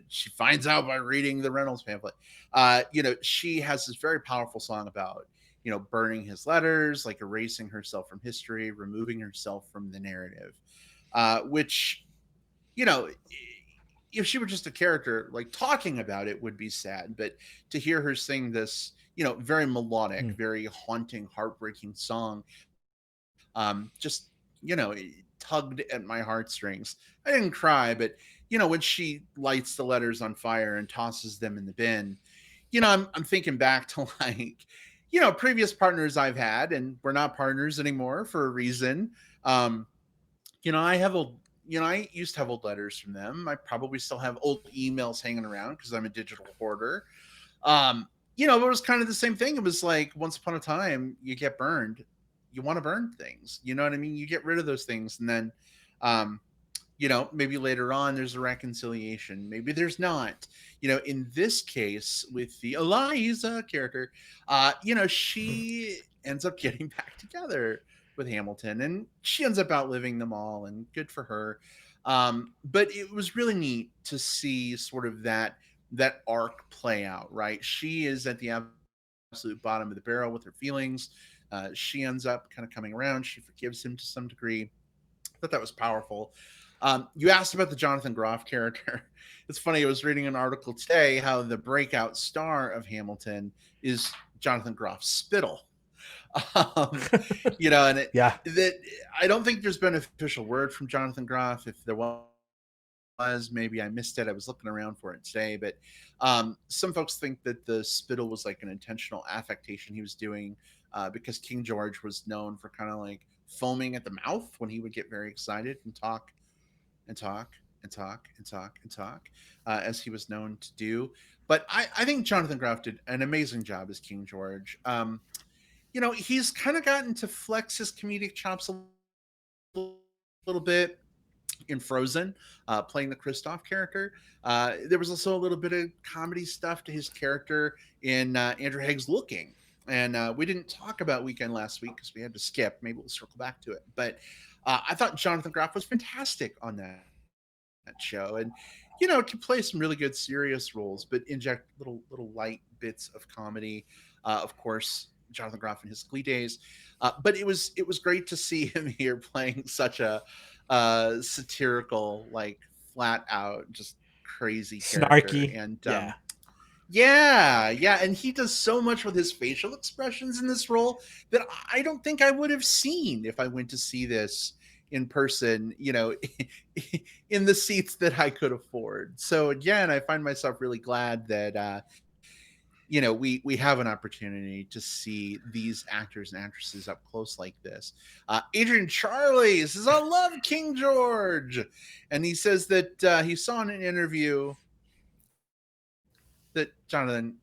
she finds out by reading the Reynolds pamphlet. She has this very powerful song about burning his letters, like erasing herself from history, removing herself from the narrative, which if she were just a character, like talking about it would be sad, but to hear her sing this very melodic, very haunting, heartbreaking song, just it tugged at my heartstrings. I didn't cry, but when she lights the letters on fire and tosses them in the bin, I'm thinking back to like previous partners I've had, and we're not partners anymore for a reason. I have I used to have old letters from them. I probably still have old emails hanging around because I'm a digital hoarder. It was kind of the same thing. It was like once upon a time you get burned, you want to burn things. You know what I mean? You get rid of those things, and then maybe later on there's a reconciliation. Maybe there's not. In this case with the Eliza character, she ends up getting back together with Hamilton, and she ends up outliving them all, and good for her. But it was really neat to see sort of that arc play out, right? She is at the absolute bottom of the barrel with her feelings. She ends up kind of coming around. She forgives him to some degree. I thought that was powerful. You asked about the Jonathan Groff character. It's funny. I was reading an article today how the breakout star of Hamilton is Jonathan Groff's spittle. And that I don't think there's been an official word from Jonathan Groff. If there was, maybe I missed it. I was looking around for it today, but some folks think that the spittle was like an intentional affectation he was doing, because King George was known for kind of like foaming at the mouth when he would get very excited and talk and talk and talk and talk and talk, as he was known to do. But I think Jonathan Groff did an amazing job as King George. He's kind of gotten to flex his comedic chops a little bit in Frozen, playing the Kristoff character. There was also a little bit of comedy stuff to his character in Andrew Haig's Looking. And we didn't talk about Weekend last week because we had to skip. Maybe we'll circle back to it. But I thought Jonathan Groff was fantastic on that show. And, can play some really good serious roles, but inject little light bits of comedy. Of course, Jonathan Groff in his Glee days. But it was great to see him here playing such a satirical, like flat out, just crazy character. Snarky. And yeah, and he does so much with his facial expressions in this role that I don't think I would have seen if I went to see this in person, in the seats that I could afford. So again, I find myself really glad that we have an opportunity to see these actors and actresses up close like this. Adrian Charlie says, "I love King George," and he says that he saw in an interview that Jonathan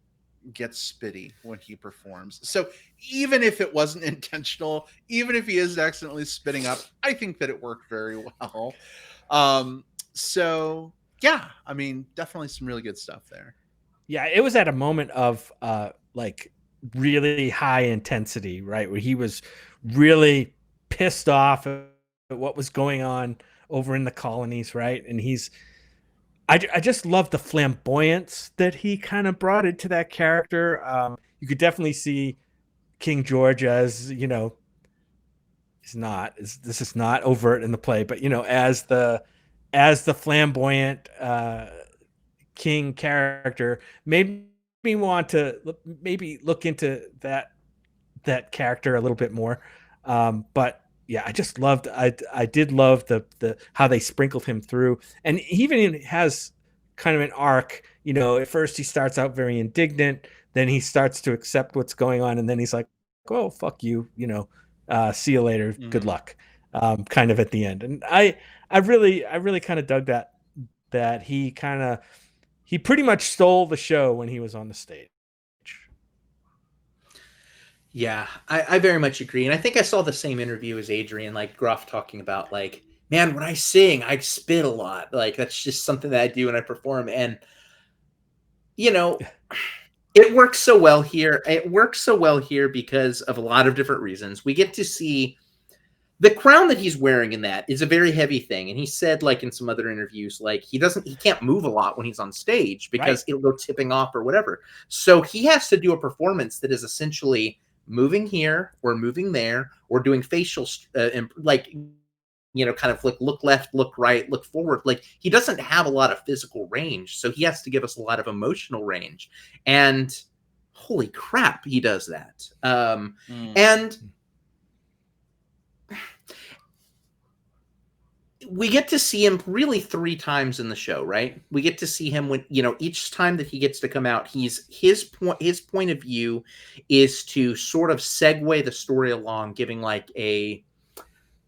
gets spitty when he performs. So even if it wasn't intentional, even if he is accidentally spitting up, I think that it worked very well. So yeah, I mean, definitely some really good stuff there. Yeah, it was at a moment of like really high intensity, right? Where he was really pissed off at what was going on over in the colonies, right? And I just love the flamboyance that he kind of brought into that character. You could definitely see King George as, this is not overt in the play, but as the flamboyant king character made me want to maybe look into that character a little bit more. But yeah, I did love the how they sprinkled him through, and he even has kind of an arc. At first he starts out very indignant, then he starts to accept what's going on, and then he's like, "Oh, fuck you," see you later, good luck, kind of at the end. And I really kind of dug that he pretty much stole the show when he was on the stage. Yeah, I very much agree. And I think I saw the same interview as Adrian, like Groff talking about, like, man, when I sing, I spit a lot. Like, that's just something that I do when I perform. And, it works so well here. It works so well here because of a lot of different reasons. We get to see the crown that he's wearing in that is a very heavy thing. And he said, like, in some other interviews, like, he can't move a lot when he's on stage because it'll go tipping off or whatever. So he has to do a performance that is essentially moving here or moving there or doing facial, like, kind of like look left, look right, look forward. Like, he doesn't have a lot of physical range. So he has to give us a lot of emotional range. And holy crap, he does that. And we get to see him really 3 times in the show, right? We get to see him when, each time that he gets to come out, his point of view is to sort of segue the story along, giving like a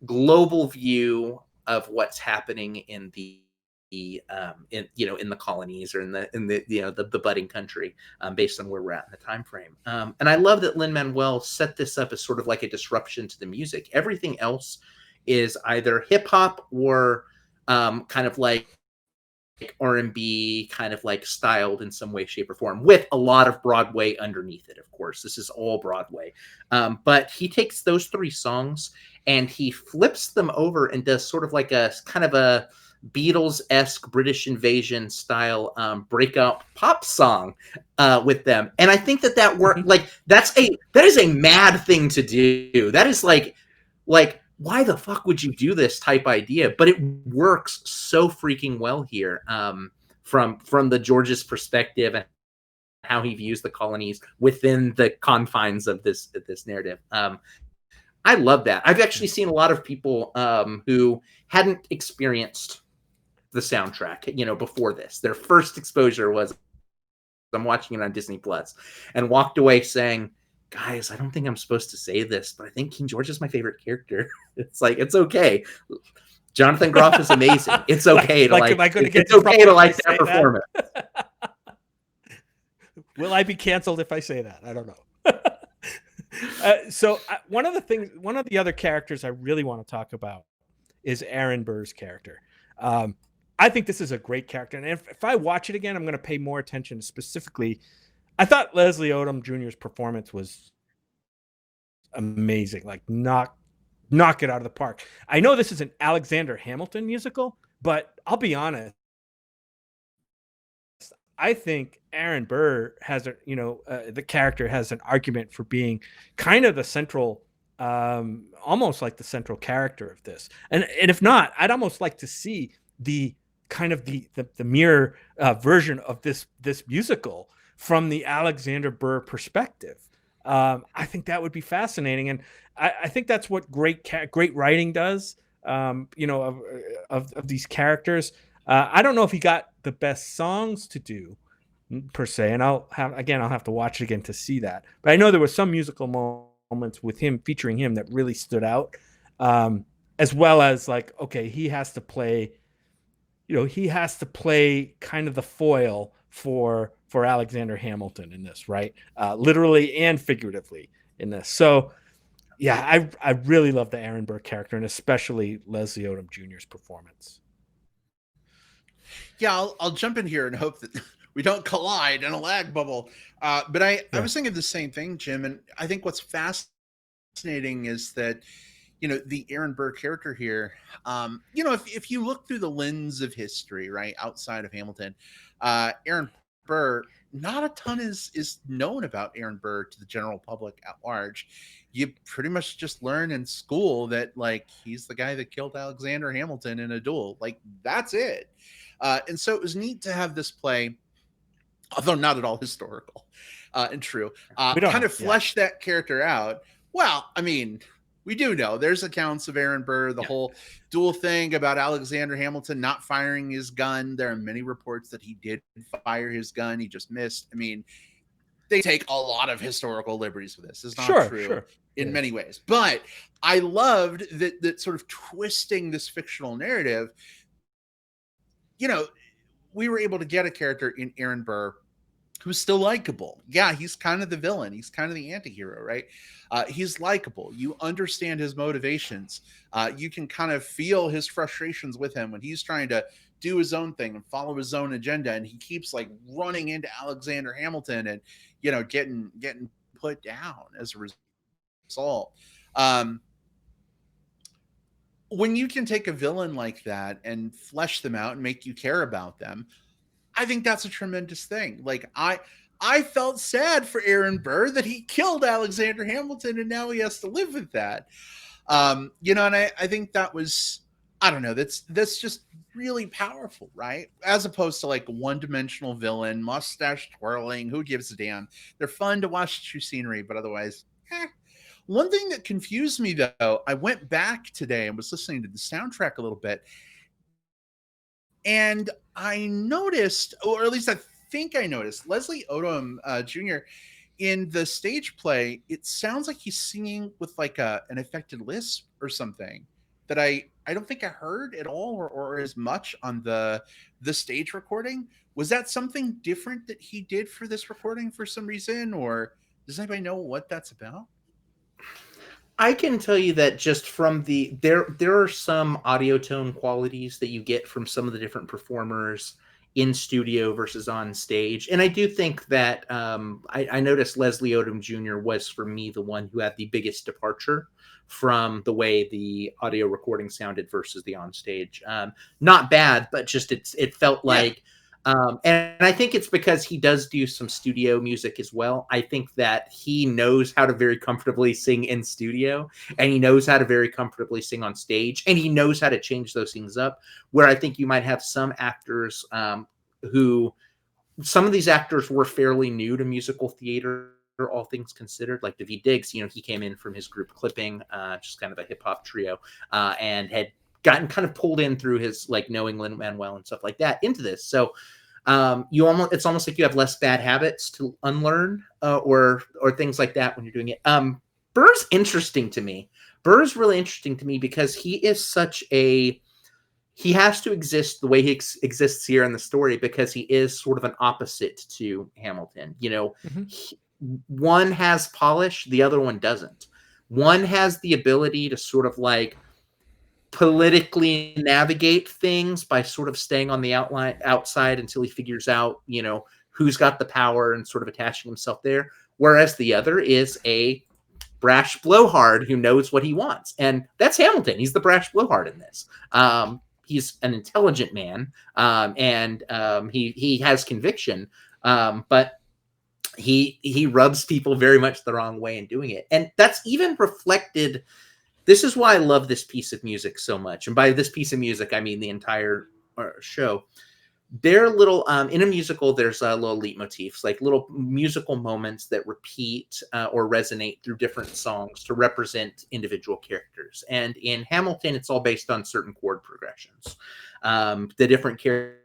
global view of what's happening in the in the colonies or in the budding country, based on where we're at in the time frame. And I love that Lin-Manuel set this up as sort of like a disruption to the music. Everything else is either hip hop or kind of like R&B, kind of like styled in some way, shape, or form, with a lot of Broadway underneath it. Of course, this is all Broadway, but he takes those 3 songs and he flips them over and does sort of like a kind of a Beatles-esque British Invasion style breakout pop song with them. And I think that worked. Like, that is a mad thing to do. That is like why the fuck would you do this type idea? But it works so freaking well here, from the George's perspective and how he views the colonies within the confines of this narrative. I love that. I've actually seen a lot of people who hadn't experienced the soundtrack, before this. Their first exposure was, I'm watching it on Disney Plus, and walked away saying, guys, I don't think I'm supposed to say this, but I think King George is my favorite character. It's like, it's okay. Jonathan Groff is amazing. It's okay to like. Am I going to get it's okay to like that performance. Will I be canceled if I say that? I don't know. So one of the other characters I really want to talk about is Aaron Burr's character. I think this is a great character, and if I watch it again, I'm going to pay more attention. Specifically, I thought Leslie Odom Jr.'s performance was amazing. Like, knock it out of the park. I know this is an Alexander Hamilton musical, but I'll be honest. I think Aaron Burr has the character has an argument for being kind of the central, almost like the central character of this. And if not, I'd almost like to see the kind of the mirror version of this musical from the Alexander Burr perspective. I think that would be fascinating, and I think that's what great writing does. Of these characters. I don't know if he got the best songs to do, per se, and I'll have to watch it again to see that. But I know there were some musical moments with him featuring him that really stood out, as well as like, okay, he has to play kind of the foil for Alexander Hamilton in this, right? Literally and figuratively in this. So yeah, I really love the Aaron Burr character, and especially Leslie Odom Jr.'s performance. Yeah, I'll jump in here and hope that we don't collide in a lag bubble. But I was thinking the same thing, Jim, and I think what's fascinating is that, the Aaron Burr character here, if you look through the lens of history, right, outside of Hamilton, Aaron Burr, not a ton is known about Aaron Burr to the general public at large. You pretty much just learn in school that, like, he's the guy that killed Alexander Hamilton in a duel. Like, that's it. And so it was neat to have this play, although not at all historical and true, kind of flesh that character out. Well, I mean, we do know there's accounts of Aaron Burr, the whole duel thing about Alexander Hamilton not firing his gun. There are many reports that he did fire his gun. He just missed. I mean, they take a lot of historical liberties with this. It's not true in many ways. But I loved that sort of twisting this fictional narrative. We were able to get a character in Aaron Burr who's still likable. Yeah, he's kind of the villain. He's kind of the anti-hero, right? He's likable. You understand his motivations. You can kind of feel his frustrations with him when he's trying to do his own thing and follow his own agenda, and he keeps like running into Alexander Hamilton and getting put down as a result. When you can take a villain like that and flesh them out and make you care about them, I think that's a tremendous thing. Like, I felt sad for Aaron Burr that he killed Alexander Hamilton and now he has to live with that. And I think that was, I don't know, that's just really powerful, right? As opposed to like one-dimensional villain, mustache twirling, who gives a damn? They're fun to watch through scenery, but otherwise, One thing that confused me, though, I went back today and was listening to the soundtrack a little bit, and I noticed, or at least I think I noticed, Leslie Odom Jr. in the stage play, it sounds like he's singing with like an affected lisp or something that I don't think I heard at all or as much on the stage recording. Was that something different that he did for this recording for some reason, or does anybody know what that's about? I can tell you that just from there are some audio tone qualities that you get from some of the different performers in studio versus on stage. And I do think that I noticed Leslie Odom Jr. was, for me, the one who had the biggest departure from the way the audio recording sounded versus the on stage. Not bad, but just it felt like, and I think it's because he does do some studio music as well. I think that he knows how to very comfortably sing in studio, and he knows how to very comfortably sing on stage, and he knows how to change those things up, where I think you might have some actors who, some of these actors were fairly new to musical theater, all things considered. Like Daveed Diggs, he came in from his group Clipping, just kind of a hip hop trio, and had gotten kind of pulled in through his like knowing Lin-Manuel and stuff like that into this. So it's almost like you have less bad habits to unlearn or things like that when you're doing it. Burr's interesting to me. Burr's really interesting to me because he is he has to exist the way he exists here in the story because he is sort of an opposite to Hamilton. One has polish, the other one doesn't. One has the ability to sort of like politically navigate things by sort of staying on the outside until he figures out, who's got the power and sort of attaching himself there. Whereas the other is a brash blowhard who knows what he wants. And that's Hamilton. He's the brash blowhard in this. He's an intelligent man, and he has conviction, but he rubs people very much the wrong way in doing it. And that's even reflected. This is why I love this piece of music so much. And by this piece of music, I mean the entire show. They're little, in a musical, there's little leitmotifs, like little musical moments that repeat or resonate through different songs to represent individual characters. And in Hamilton, it's all based on certain chord progressions. The different characters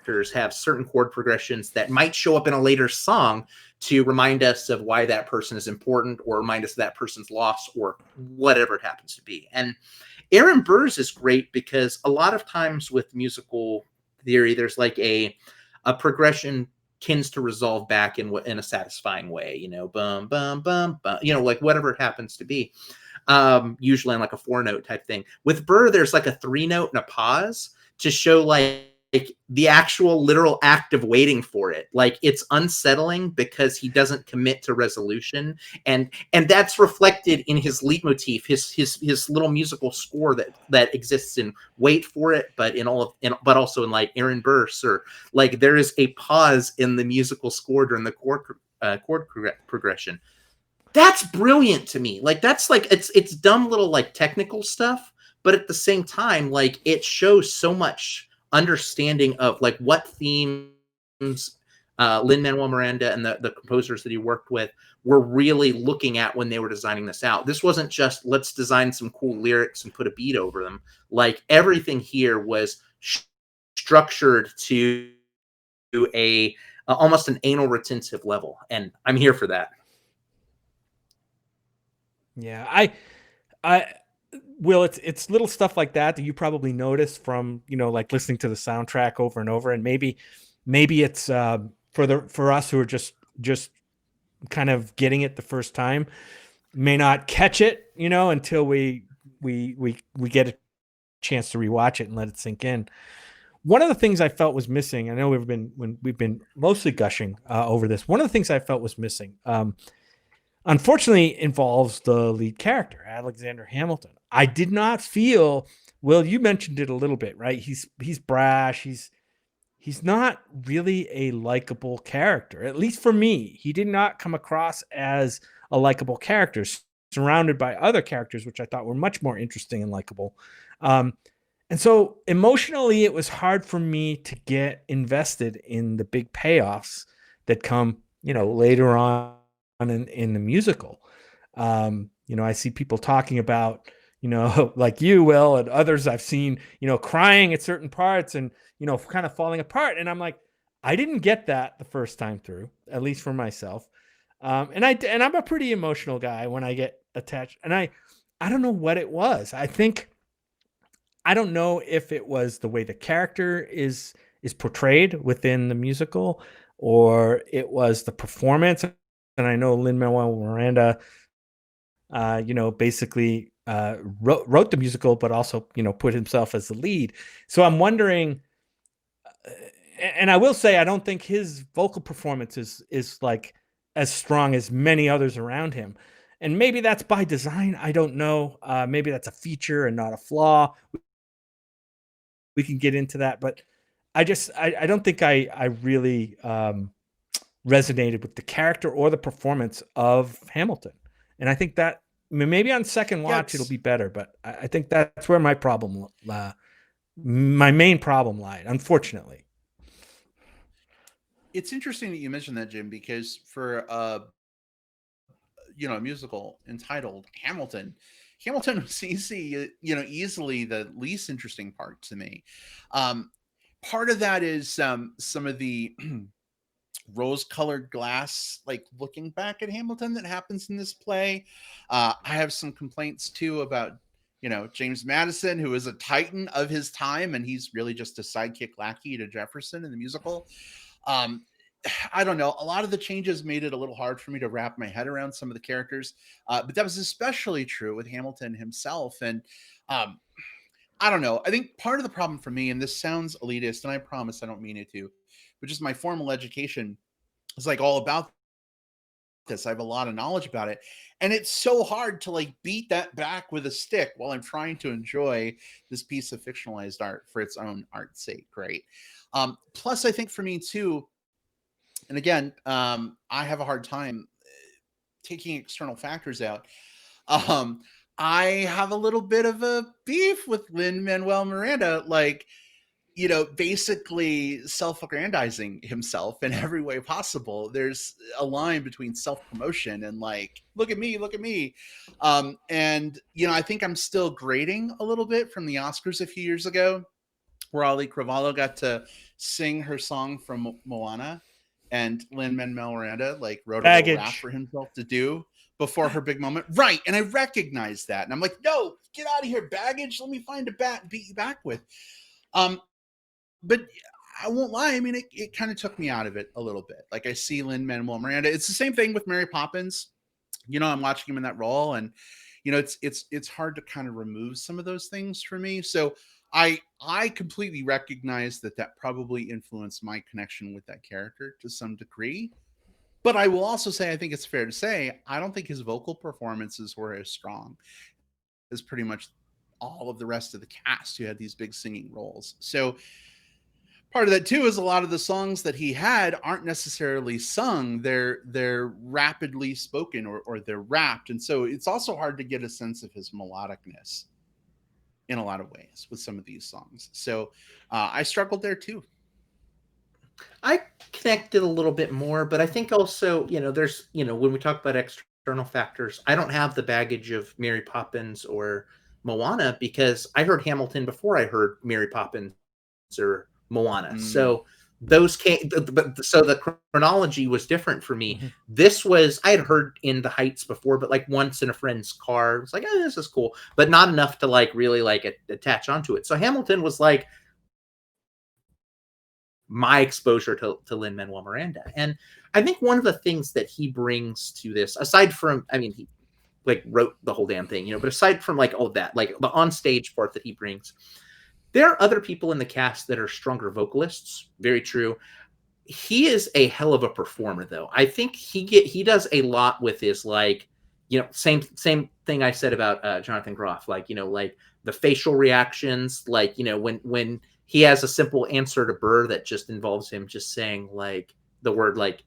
characters have certain chord progressions that might show up in a later song to remind us of why that person is important, or remind us of that person's loss, or whatever it happens to be. And Aaron Burr's is great because a lot of times with musical theory, there's like a progression tends to resolve back in a satisfying way, you know, bum, bum, bum, bum, you know, like whatever it happens to be. Usually on like a 4-note type thing. With Burr, there's like a 3-note and a pause to show like the actual literal act of waiting for it. Like it's unsettling because he doesn't commit to resolution, and that's reflected in his leitmotif, his little musical score that exists in Wait for It, but but also in like Aaron Burr, or like there is a pause in the musical score during the chord progression. That's brilliant to me. Like that's like it's dumb little like technical stuff, but at the same time, like it shows so much understanding of like what themes Lin-Manuel Miranda and the composers that he worked with were really looking at when they were designing this out. This wasn't just let's design some cool lyrics and put a beat over them. Like everything here was structured to a almost an anal retentive level, and I'm here for that. Yeah, Will, it's little stuff like that you probably notice from, you know, like listening to the soundtrack over and over, and maybe it's for us who are just kind of getting it the first time, may not catch it, you know, until we get a chance to rewatch it and let it sink in. One of the things I felt was missing, I know we've been mostly gushing over this. One of the things I felt was missing, unfortunately, involves the lead character, Alexander Hamilton. I did not feel, Will, you mentioned it a little bit, right? He's brash. He's not really a likable character, at least for me. He did not come across as a likable character, surrounded by other characters, which I thought were much more interesting and likable. And so emotionally, it was hard for me to get invested in the big payoffs that come, you know, later on in the musical. You know, I see people talking about, you know, like you, Will, and others I've seen, you know, crying at certain parts and, you know, kind of falling apart. And I'm like, I didn't get that the first time through, at least for myself. And I'm a pretty emotional guy when I get attached. And I don't know what it was. I don't know if it was the way the character is portrayed within the musical, or it was the performance. And I know Lin-Manuel Miranda, you know, basically wrote the musical, but also, you know, put himself as the lead. So I'm wondering, and I will say, I don't think his vocal performance is like as strong as many others around him. And maybe that's by design. I don't know. Maybe that's a feature and not a flaw. We can get into that, but I don't think I really resonated with the character or the performance of Hamilton. And I think that, I mean, maybe on second watch it'll be better, but I think that's where my main problem lied, unfortunately. It's interesting that you mentioned that, Jim, because for you know, a musical entitled Hamilton was easily the least interesting part to me. Part of that is some of the rose-colored glass, like looking back at Hamilton, that happens in this play. I have some complaints too about, you know, James Madison, who is a titan of his time, and he's really just a sidekick lackey to Jefferson in the musical. I don't know. A lot of the changes made it a little hard for me to wrap my head around some of the characters, but that was especially true with Hamilton himself. And I don't know. I think part of the problem for me, and this sounds elitist, and I promise I don't mean it to, but just my formal education is like all about this. I have a lot of knowledge about it, and it's so hard to like beat that back with a stick while I'm trying to enjoy this piece of fictionalized art for its own art's sake, right? Plus, I think for me too, and again, I have a hard time taking external factors out. Um, I have a little bit of a beef with Lin-Manuel Miranda, like, you know, basically self-aggrandizing himself in every way possible. There's a line between self-promotion and like, look at me, look at me. And, you know, I think I'm still grading a little bit from the Oscars a few years ago. where Ali Cravalho got to sing her song from Moana, and Lin-Manuel Miranda like wrote a little rap Baggage. for himself to do before her big moment. Right. And I recognized that. And I'm like, no, get out of here, baggage. Let me find a bat beat you back with. But I won't lie. I mean, it kind of took me out of it a little bit. Like I see Lin-Manuel Miranda. It's the same thing with Mary Poppins. You know, I'm watching him in that role, and you know, it's hard to kind of remove some of those things for me. So I completely recognize that probably influenced my connection with that character to some degree. But I will also say, I think it's fair to say, I don't think his vocal performances were as strong as pretty much all of the rest of the cast who had these big singing roles. So part of that too is a lot of the songs that he had aren't necessarily sung. They're rapidly spoken, or they're rapped. And so it's also hard to get a sense of his melodicness in a lot of ways with some of these songs. So I struggled there too. I connected a little bit more, but I think also, you know, there's, you know, when we talk about external factors, I don't have the baggage of Mary Poppins or Moana because I heard Hamilton before I heard Mary Poppins or Moana. So those came, but so the chronology was different for me. This was, I had heard In the Heights before, but like once in a friend's car. It's like, oh, this is cool, but not enough to like really like attach onto it. So Hamilton was like my exposure to Lin-Manuel Miranda. And I think one of the things that he brings to this, aside from, I mean, he like wrote the whole damn thing, you know, but aside from like all that, like the onstage part that he brings, there are other people in the cast that are stronger vocalists. Very true. He is a hell of a performer, though. I think he does a lot with his, like, you know, same thing I said about Jonathan Groff, like, you know, like the facial reactions, like, you know, when he has a simple answer to Burr that just involves him just saying like the word like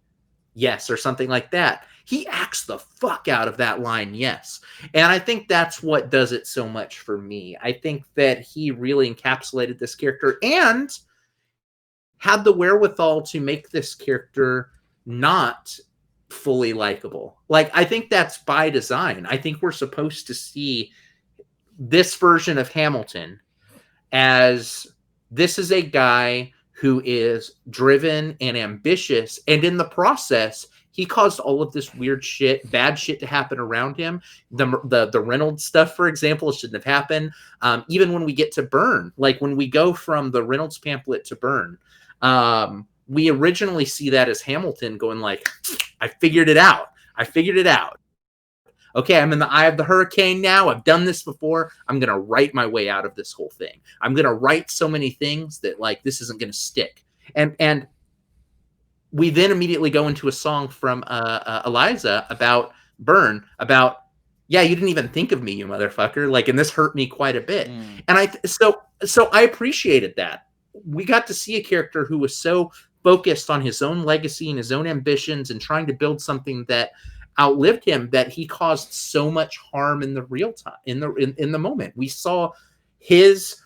yes or something like that. He acts the fuck out of that line, yes. And I think that's what does it so much for me. I think that he really encapsulated this character and had the wherewithal to make this character not fully likable. Like, I think that's by design. I think we're supposed to see this version of Hamilton as this is a guy who is driven and ambitious, and in the process, he caused all of this weird shit, bad shit to happen around him. The Reynolds stuff, for example, shouldn't have happened. Even when we get to Burn, like when we go from the Reynolds pamphlet to Burn, we originally see that as Hamilton going like, I figured it out. Okay, I'm in the eye of the hurricane now. I've done this before. I'm going to write my way out of this whole thing. I'm going to write so many things that like this isn't going to stick. And we then immediately go into a song from Eliza about Burn, about, yeah, you didn't even think of me, you motherfucker. Like, and this hurt me quite a bit. And so I appreciated that. We got to see a character who was so focused on his own legacy and his own ambitions and trying to build something that outlived him, that he caused so much harm in the real time, in the moment. We saw his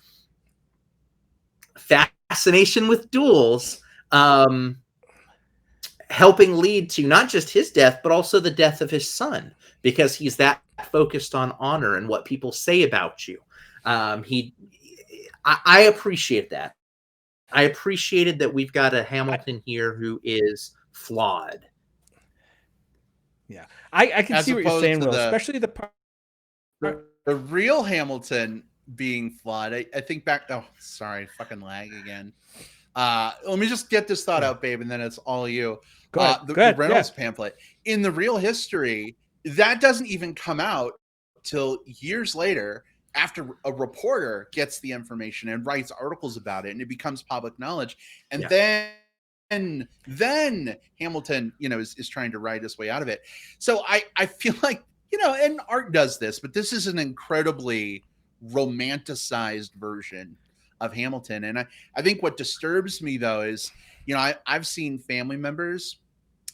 fascination with duels helping lead to not just his death, but also the death of his son, because he's that focused on honor and what people say about you. I appreciate that. I appreciated that we've got a Hamilton here who is flawed. Yeah, I can As see what you're saying, Will, the, especially the part. The real Hamilton being flawed. I think back. Oh, sorry, fucking lag again. Let me just get this thought out, babe, and then it's all you. Go ahead. The Reynolds pamphlet in the real history, that doesn't even come out till years later, after a reporter gets the information and writes articles about it, and it becomes public knowledge. And then Hamilton, you know, is trying to write his way out of it. So I feel like, you know, and art does this, but this is an incredibly romanticized version of Hamilton. And I think what disturbs me, though, is, you know, I've seen family members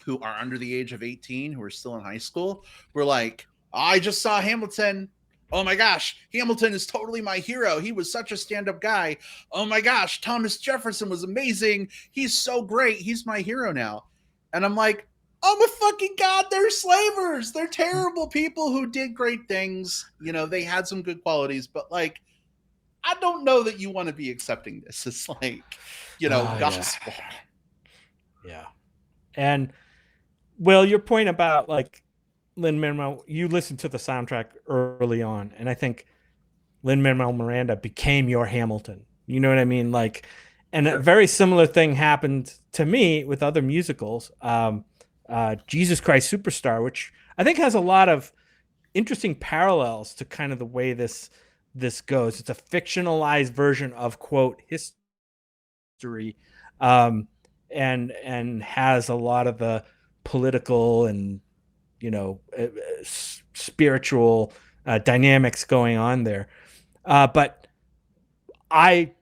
who are under the age of 18, who are still in high school, who are like, I just saw Hamilton. Oh my gosh, Hamilton is totally my hero. He was such a stand-up guy. Oh my gosh, Thomas Jefferson was amazing. He's so great. He's my hero now. And I'm like, oh my fucking God, they're slavers. They're terrible people who did great things. You know, they had some good qualities, but like, I don't know that you want to be accepting this as like, gospel. Yeah. And Will, your point about like Lin-Manuel, you listened to the soundtrack early on, and I think Lin-Manuel Miranda became your Hamilton. You know what I mean? Like, and a very similar thing happened to me with other musicals. Jesus Christ Superstar, which I think has a lot of interesting parallels to kind of the way this goes. It's a fictionalized version of quote history, and has a lot of the political and spiritual dynamics going on there. But I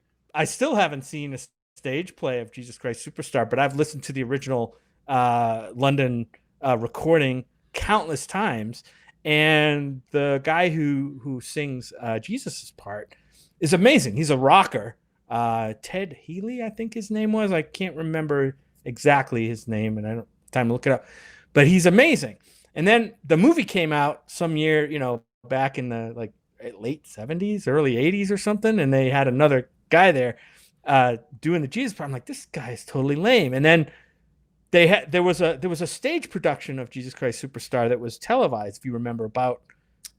still haven't seen a stage play of Jesus Christ Superstar, but I've listened to the original London recording countless times, and the guy who sings Jesus's part is amazing. He's a rocker. Ted Healy, I think his name was. I can't remember exactly his name, and I don't have time to look it up. But he's amazing. And then the movie came out some year, back in the like late 70s, early 80s or something, and they had another guy there doing the Jesus part. I'm like, this guy is totally lame. And then there was a stage production of Jesus Christ Superstar that was televised, if you remember, about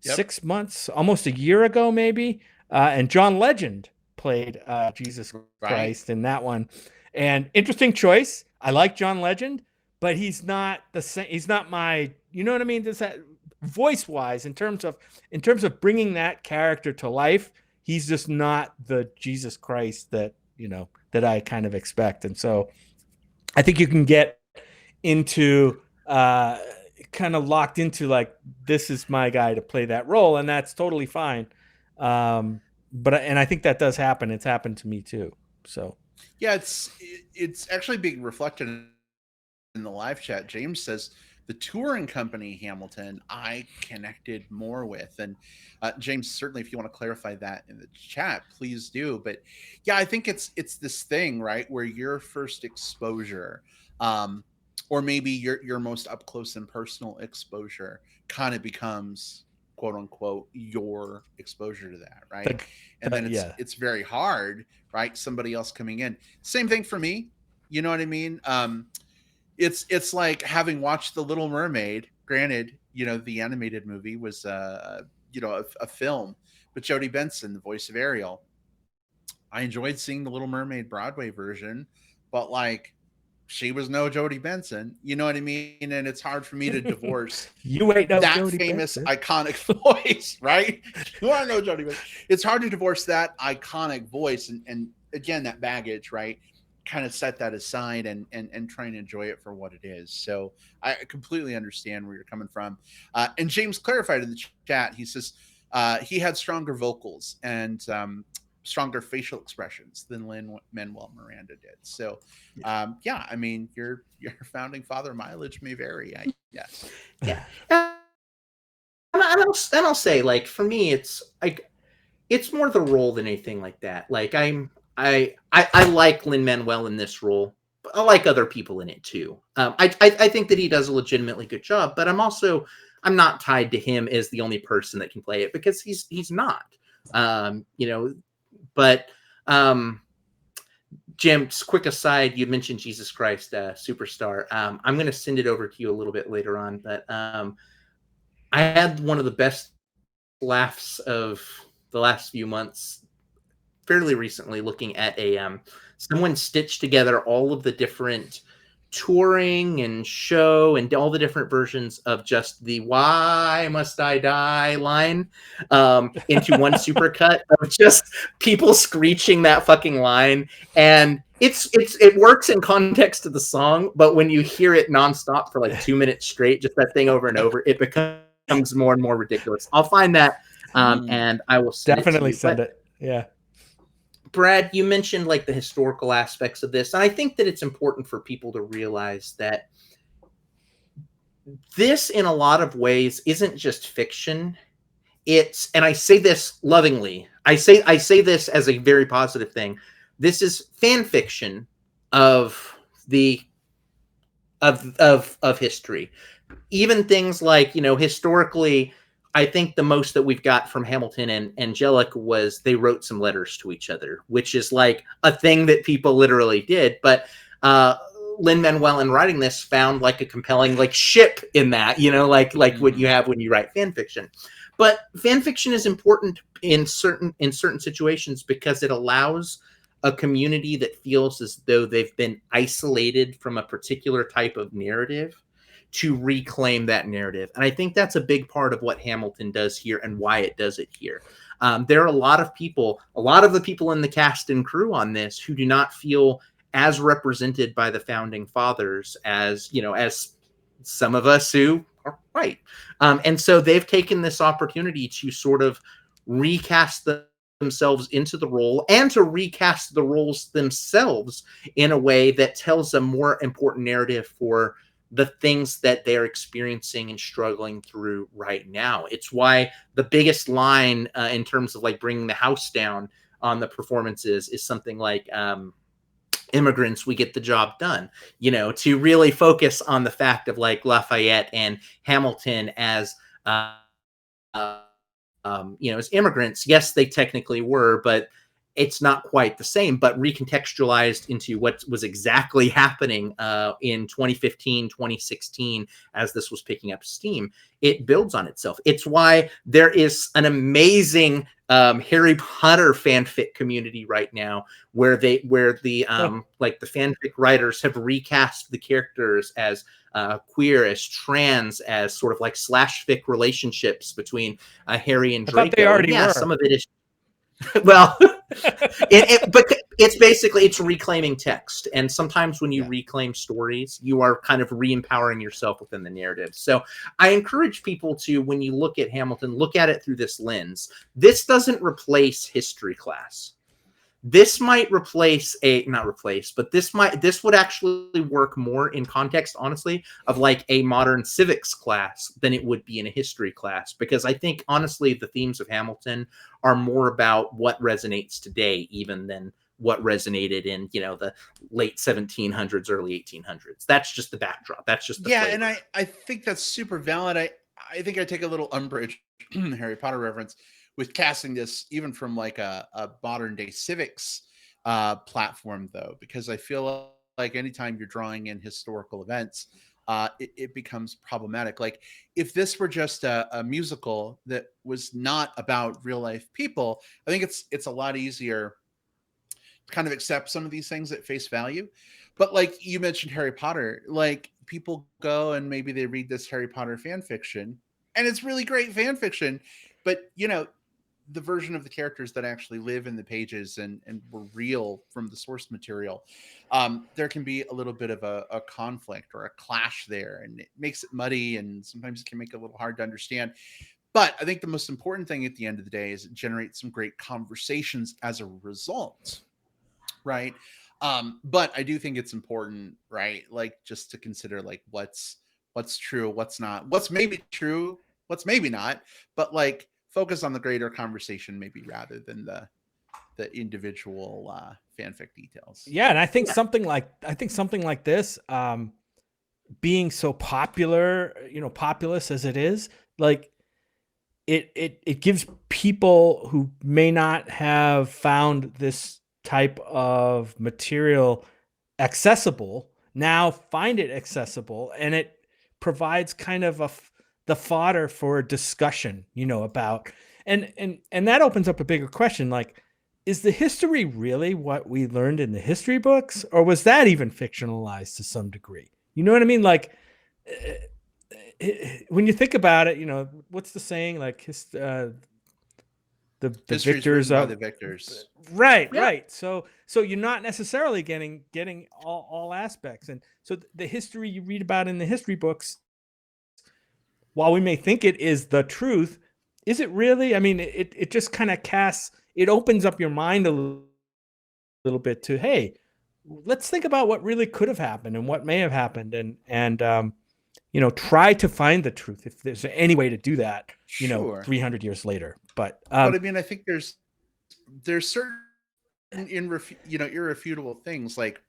6 months, almost a year ago, maybe. And John Legend played Jesus Christ in that one. And interesting choice. I like John Legend, but he's not the same. He's not my, you know what I mean? Does that voice wise, in terms of bringing that character to life, he's just not the Jesus Christ that I kind of expect. And so I think you can get into kind of locked into like, this is my guy to play that role, and that's totally fine. But I think that does happen. It's happened to me too. So yeah, it's actually being reflected in the live chat. James says the touring company Hamilton I connected more with, and James, certainly if you want to clarify that in the chat, please do. But yeah, I think it's this thing, right, where your first exposure, or maybe your most up close and personal exposure, kind of becomes quote unquote your exposure to that, right? And then it's very hard, right? Somebody else coming in. Same thing for me. You know what I mean? It's like having watched The Little Mermaid. Granted, the animated movie was a film, but Jodie Benson, the voice of Ariel, I enjoyed seeing The Little Mermaid Broadway version, but like, she was no Jodie Benson. You know what I mean? And it's hard for me to divorce you ain't no that Jodie famous Benson. iconic voice, right? You are no Jodie Benson. It's hard to divorce that iconic voice and again, that baggage, right? Kind of set that aside and try and enjoy it for what it is. So I completely understand where you're coming from. And James clarified in the chat. He says he had stronger vocals and stronger facial expressions than Lin-Manuel Miranda did. So yeah, I mean, your founding father mileage may vary, I guess. Yeah. And I'll say, like, for me, it's like, it's more the role than anything like that. Like, I like Lin-Manuel in this role, but I like other people in it too. I think that he does a legitimately good job, but I'm not tied to him as the only person that can play it, because he's not. But Jim, quick aside, you mentioned Jesus Christ Superstar. I'm going to send it over to you a little bit later on, but I had one of the best laughs of the last few months fairly recently, looking at someone stitched together all of the different touring and show and all the different versions of just the "Why Must I Die" line into one supercut of just people screeching that fucking line. And it works in context of the song, but when you hear it nonstop for like 2 minutes straight, just that thing over and over, it becomes more and more ridiculous. I'll find that and I will definitely send it. Yeah. Brad, you mentioned like the historical aspects of this, and I think that it's important for people to realize that this, in a lot of ways, isn't just fiction. It's, and I say this lovingly, I say this as a very positive thing. This is fan fiction of history. Even things like, historically, I think the most that we've got from Hamilton and Angelic was they wrote some letters to each other, which is like a thing that people literally did. But Lin-Manuel, in writing this, found like a compelling like ship in that, like what you have when you write fan fiction. But fan fiction is important in certain situations because it allows a community that feels as though they've been isolated from a particular type of narrative to reclaim that narrative. And I think that's a big part of what Hamilton does here and why it does it here. There are a lot of the people in the cast and crew on this who do not feel as represented by the founding fathers as some of us who are white. And so they've taken this opportunity to sort of recast themselves into the role and to recast the roles themselves in a way that tells a more important narrative for the things that they're experiencing and struggling through right now. It's why the biggest line in terms of like bringing the house down on the performances is something like immigrants, we get the job done, to really focus on the fact of like Lafayette and Hamilton as as immigrants. Yes, they technically were, but it's not quite the same, but recontextualized into what was exactly happening in 2015, 2016, as this was picking up steam. It builds on itself. It's why there is an amazing Harry Potter fanfic community right now, where the fanfic writers have recast the characters as queer, as trans, as sort of like /fic relationships between Harry and Draco. I thought they already were. Some of it is well, but it's basically reclaiming text, and sometimes when you reclaim stories, you are kind of re-empowering yourself within the narrative. So I encourage people to, when you look at Hamilton, look at it through this lens. This doesn't replace history class. This might replace this would actually work more in context, honestly, of like a modern civics class than it would be in a history class. Because I think, honestly, the themes of Hamilton are more about what resonates today, even than what resonated in, the late 1700s, early 1800s. That's just the backdrop. That's just the flavor. And I think that's super valid. I think I take a little umbrage, Harry Potter reference, with casting this even from like a modern day civics platform, though, because I feel like anytime you're drawing in historical events, it becomes problematic. Like if this were just a musical that was not about real life people, I think it's a lot easier to kind of accept some of these things at face value. But like you mentioned Harry Potter, like people go and maybe they read this Harry Potter fan fiction, and it's really great fan fiction, but the version of the characters that actually live in the pages and were real from the source material, there can be a little bit of a conflict or a clash there, and it makes it muddy, and sometimes it can make it a little hard to understand. But I think the most important thing at the end of the day is it generates some great conversations as a result, right? But I do think it's important, right? Like just to consider like what's true, what's not, what's maybe true, what's maybe not, but like focus on the greater conversation maybe rather than the individual fanfic details. Yeah, and I think something like this, being so popular, populous as it is, like it gives people who may not have found this type of material accessible now find it accessible, and it provides kind of the fodder for discussion, about, and that opens up a bigger question, like, is the history really what we learned in the history books, or was that even fictionalized to some degree? You know what I mean? Like, when you think about it, what's the saying? Like, the victors by the victors. Right. So you're not necessarily getting all aspects, and so the history you read about in the history books, while we may think it is the truth, is it really? I mean, it just kind of it opens up your mind a little bit to, hey, let's think about what really could have happened and what may have happened, and try to find the truth if there's any way to do that, Sure. 300 years later. But I mean, I think there's certain irrefutable things, like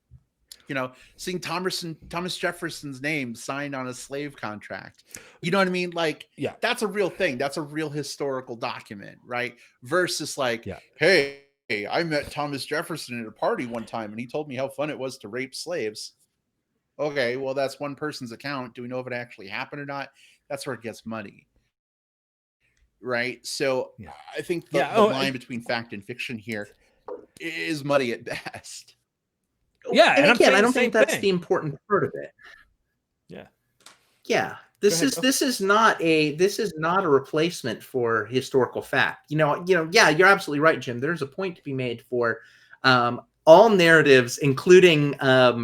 seeing Thomas Jefferson's name signed on a slave contract. You know what I mean? Like, Yeah. that's a real thing. That's a real historical document, right? Versus like, Yeah. hey, I met Thomas Jefferson at a party one time and he told me how fun it was to rape slaves. Okay, well, that's one person's account. Do we know if it actually happened or not? That's where it gets muddy. Right? So Yeah. I think the line between fact and fiction here is muddy at best. Yeah, and again, I don't think that's the important part of it. Yeah. Yeah. This is not a replacement for historical fact. Yeah, you're absolutely right, Jim. There's a point to be made for all narratives, including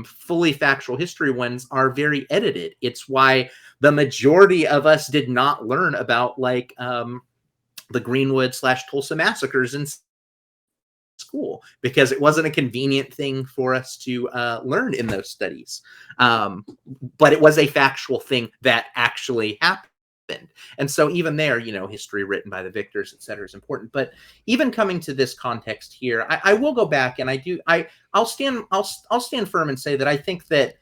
fully factual history ones, are very edited. It's why the majority of us did not learn about like the Greenwood/Tulsa massacres in school, because it wasn't a convenient thing for us to learn in those studies. But it was a factual thing that actually happened. And so even there, history written by the victors, et cetera, is important. But even coming to this context here, I will go back and I'll stand firm and say that I think that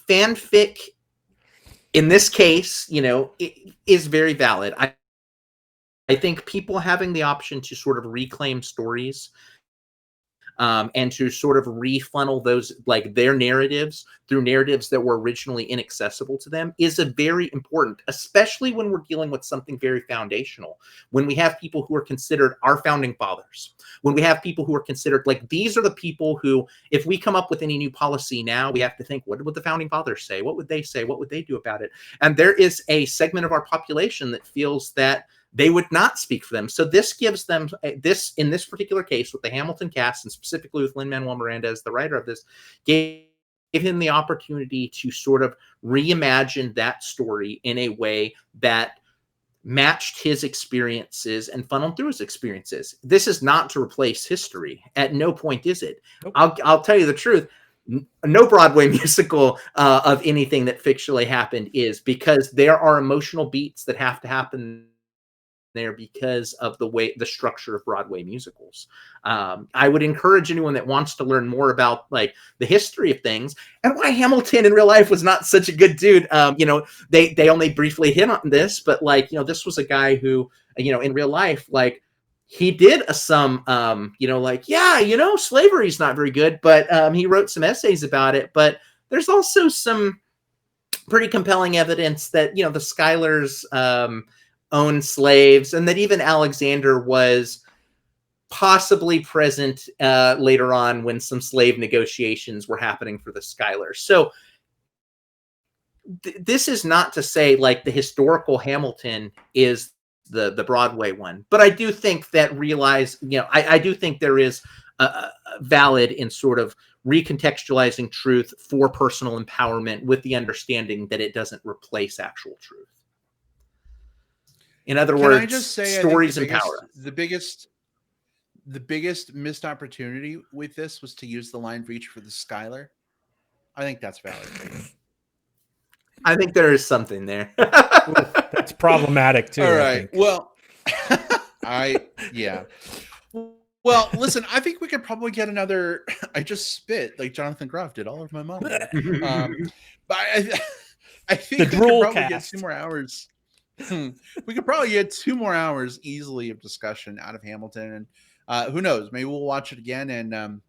fanfic in this case, it is very valid. I think people having the option to sort of reclaim stories and to sort of refunnel those, like their narratives through narratives that were originally inaccessible to them, is a very important, especially when we're dealing with something very foundational. When we have people who are considered our founding fathers, when we have people who are considered like, these are the people who, if we come up with any new policy now, we have to think, what would the founding fathers say? What would they say? What would they do about it? And there is a segment of our population that feels that they would not speak for them. So this gives them this, in this particular case with the Hamilton cast, and specifically with Lin-Manuel Miranda as the writer of this, gave him the opportunity to sort of reimagine that story in a way that matched his experiences and funneled through his experiences. This is not to replace history. At no point is it. Nope. I'll tell you the truth. No Broadway musical of anything that fictionally happened is, because there are emotional beats that have to happen there because of the structure of Broadway musicals. I would encourage anyone that wants to learn more about like the history of things and why Hamilton in real life was not such a good dude. They only briefly hit on this, but like, this was a guy who, in real life, like he did some, slavery's not very good, but he wrote some essays about it. But there's also some pretty compelling evidence that, the Schuylers, owned slaves, and that even Alexander was possibly present later on when some slave negotiations were happening for the Schuylers. So this is not to say like the historical Hamilton is the Broadway one, but I do think that I do think there is valid in sort of recontextualizing truth for personal empowerment, with the understanding that it doesn't replace actual truth. In other words, I just say, stories empower. The biggest missed opportunity with this was to use the line "reach for the Schuyler." I think that's valid. I think there is something there. That's problematic too. All right. Well, Well, listen, I think we could probably get another. I just spit like Jonathan Groff did all over my mouth. But I think we could probably get 2 more hours. We could probably get 2 more hours easily of discussion out of Hamilton, and who knows, maybe we'll watch it again, and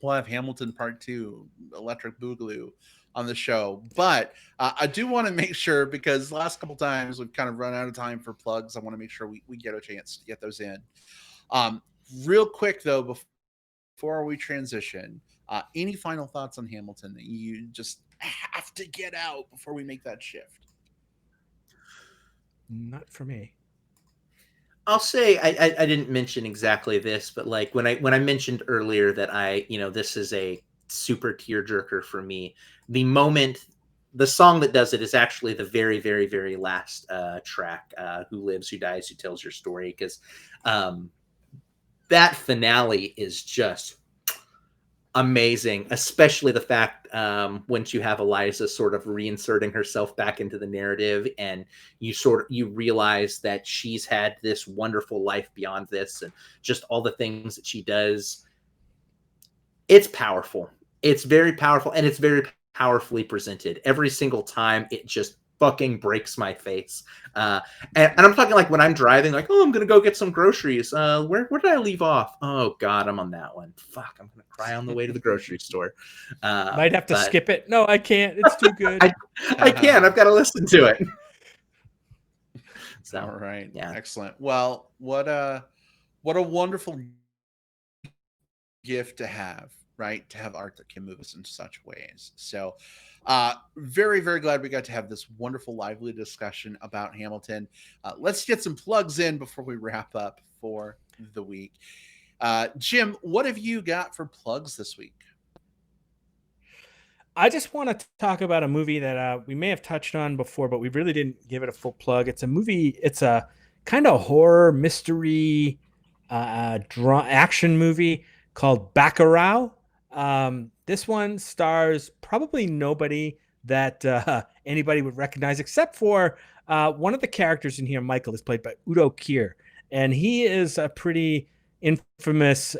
we'll have Hamilton Part 2, Electric Boogaloo, on the show. But I do want to make sure, because the last couple times we've kind of run out of time for plugs, I want to make sure we get a chance to get those in. Real quick though, before we transition, any final thoughts on Hamilton that you just have to get out before we make that shift? Not for me. I'll say I didn't mention exactly this, but like when I mentioned earlier that this is a super tearjerker for me, the song that does it is actually the very, very, very last track, Who Lives, Who Dies, Who Tells Your Story, because that finale is just amazing, especially the fact once you have Eliza sort of reinserting herself back into the narrative, and you realize that she's had this wonderful life beyond this, and just all the things that she does. It's powerful. It's very powerful, and it's very powerfully presented. Every single time, it just fucking breaks my face. And I'm talking like when I'm driving, like, oh, I'm gonna go get some groceries. Where did I leave off? Oh God, I'm on that one. Fuck, I'm gonna cry on the way to the grocery store. Might have to But skip it. No, I can't. It's too good. I can't. I've got to listen to it. So, all right, yeah. excellent. Well, what a wonderful gift to have, right? To have art that can move us in such ways. So, very, very glad we got to have this wonderful, lively discussion about Hamilton. Let's get some plugs in before we wrap up for the week. Jim, what have you got for plugs this week? I just want to talk about a movie that we may have touched on before, but we really didn't give it a full plug. It's a movie. It's a kind of horror mystery action movie called Bacurau. This one stars probably nobody that anybody would recognize except for one of the characters in here. Michael is played by Udo Kier, and he is a pretty infamous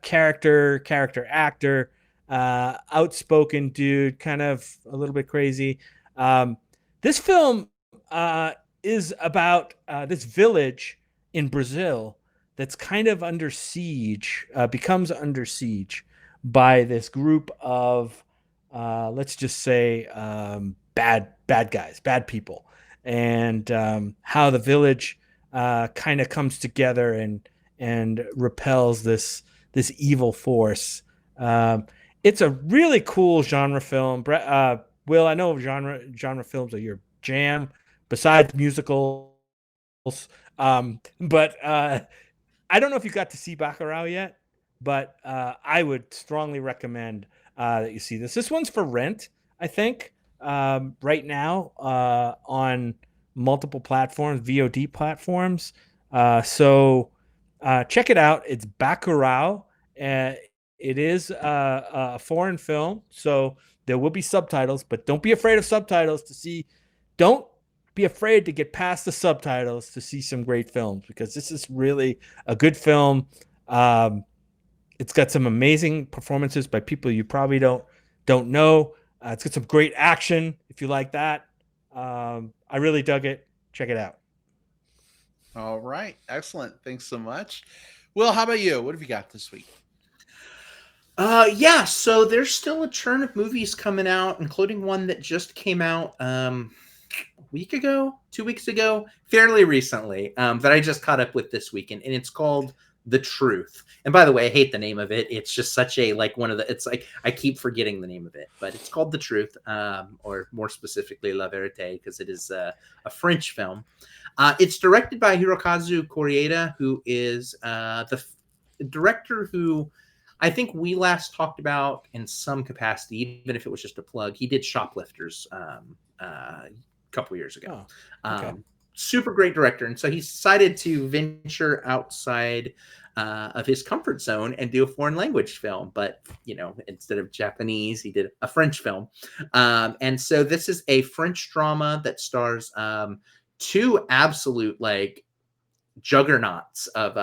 character actor. Outspoken dude, kind of a little bit crazy. This film is about this village in Brazil that's kind of under siege, becomes under siege by this group of, let's just say, bad guys, bad people, and how the village kind of comes together and repels this evil force. It's a really cool genre film. Will, I know genre films are your jam, besides musicals. But I don't know if you got to see Bacurau yet, but I would strongly recommend that you see this. This one's for rent, I think, right now on multiple platforms, VOD platforms. So check it out. It's Bacurau. It is a foreign film, so there will be subtitles, but don't be afraid of subtitles to see. Don't be afraid to get past the subtitles to see some great films, because this is really a good film. It's got some amazing performances by people you probably don't know. It's got some great action if you like that. I really dug it. Check it out. All right, excellent. Thanks so much. Will, how about you? What have you got this week? Yeah, so there's still a churn of movies coming out, including one that just came out a week ago, 2 weeks ago, fairly recently, that I just caught up with this weekend, and it's called The Truth. And by the way, I hate the name of it. It's just such a, like, one of the, it's like, I keep forgetting the name of it, but it's called The Truth, or more specifically, La Vérité, because it is a French film. It's directed by Hirokazu Koreeda, who is the director who I think we last talked about in some capacity, even if it was just a plug. He did Shoplifters a couple years ago. Oh, okay. Super great director. And so he decided to venture outside of his comfort zone and do a foreign language film. But, you know, instead of Japanese, he did a French film. And so this is a French drama that stars two absolute, like, juggernauts of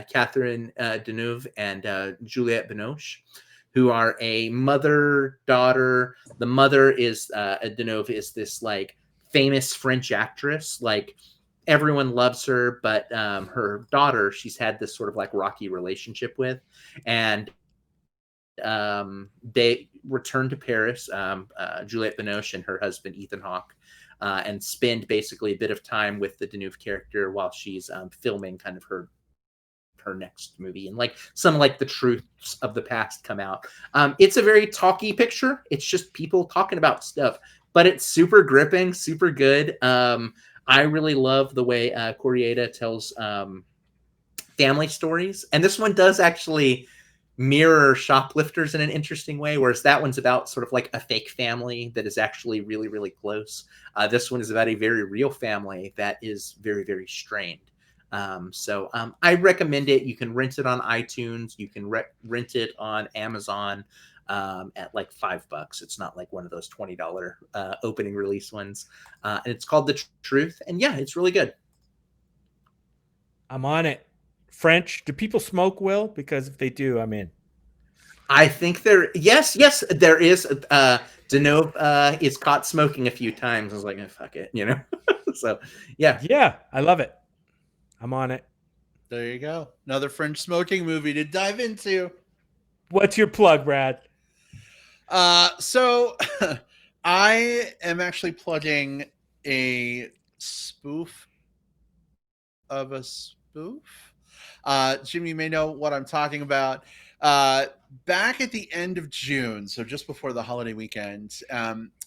Catherine Deneuve and Juliette Binoche, who are a mother-daughter. The mother is Deneuve is this, like, famous French actress. Like, everyone loves her, but her daughter, she's had this sort of, like, rocky relationship with, and they return to Paris, Juliette Binoche and her husband Ethan Hawke, and spend basically a bit of time with the Deneuve character while she's filming kind of her next movie, and like some, like, the truths of the past come out. It's a very talky picture. It's just people talking about stuff, but it's super gripping, super good. I really love the way Koreeda tells family stories, and this one does actually mirror Shoplifters in an interesting way, whereas that one's about sort of like a fake family that is actually really, really close. This one is about a very real family that is very, very strained. So I recommend it. You can rent it on iTunes. You can rent it on Amazon at like $5. It's not like one of those $20 opening release ones. And it's called The Truth. And yeah, it's really good. I'm on it. French. Do people smoke, Will? Because if they do, I'm in. I think yes, there is. Deneuve is caught smoking a few times. I was like, fuck it, you know? So, yeah. Yeah, I love it. I'm on it. There you go. Another French smoking movie to dive into. What's your plug, Brad? So I am actually plugging a spoof of a spoof. Jim, you may know what I'm talking about. Back at the end of June, so just before the holiday weekend,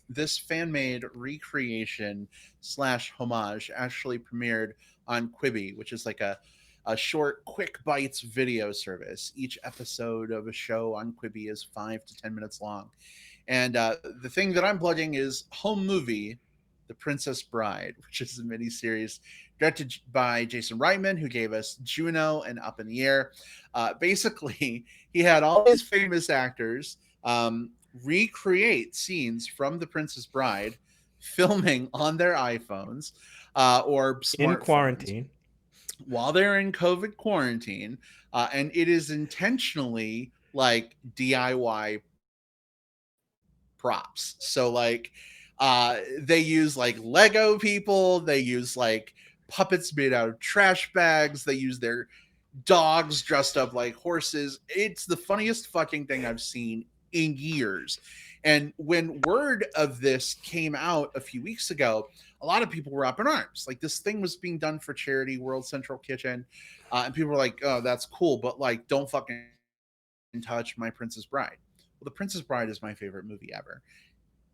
this fan-made recreation slash homage actually premiered on Quibi, which is like a short, quick bites video service. Each episode of a show on Quibi is 5 to 10 minutes long. And the thing that I'm plugging is Home Movie, The Princess Bride, which is a miniseries directed by Jason Reitman, who gave us Juno and Up in the Air. Basically, he had all these famous actors recreate scenes from The Princess Bride, filming on their iPhones or smartphones In quarantine. while they're in COVID quarantine. And it is intentionally like DIY props. So like they use like Lego people, they use like puppets made out of trash bags, they use their dogs dressed up like horses. It's the funniest fucking thing I've seen in years. And when word of this came out a few weeks ago, a lot of people were up in arms. Like this thing was being done for charity, World Central Kitchen, and people were like, "Oh, that's cool," but like, don't fucking touch My Princess Bride. Well, The Princess Bride is my favorite movie ever.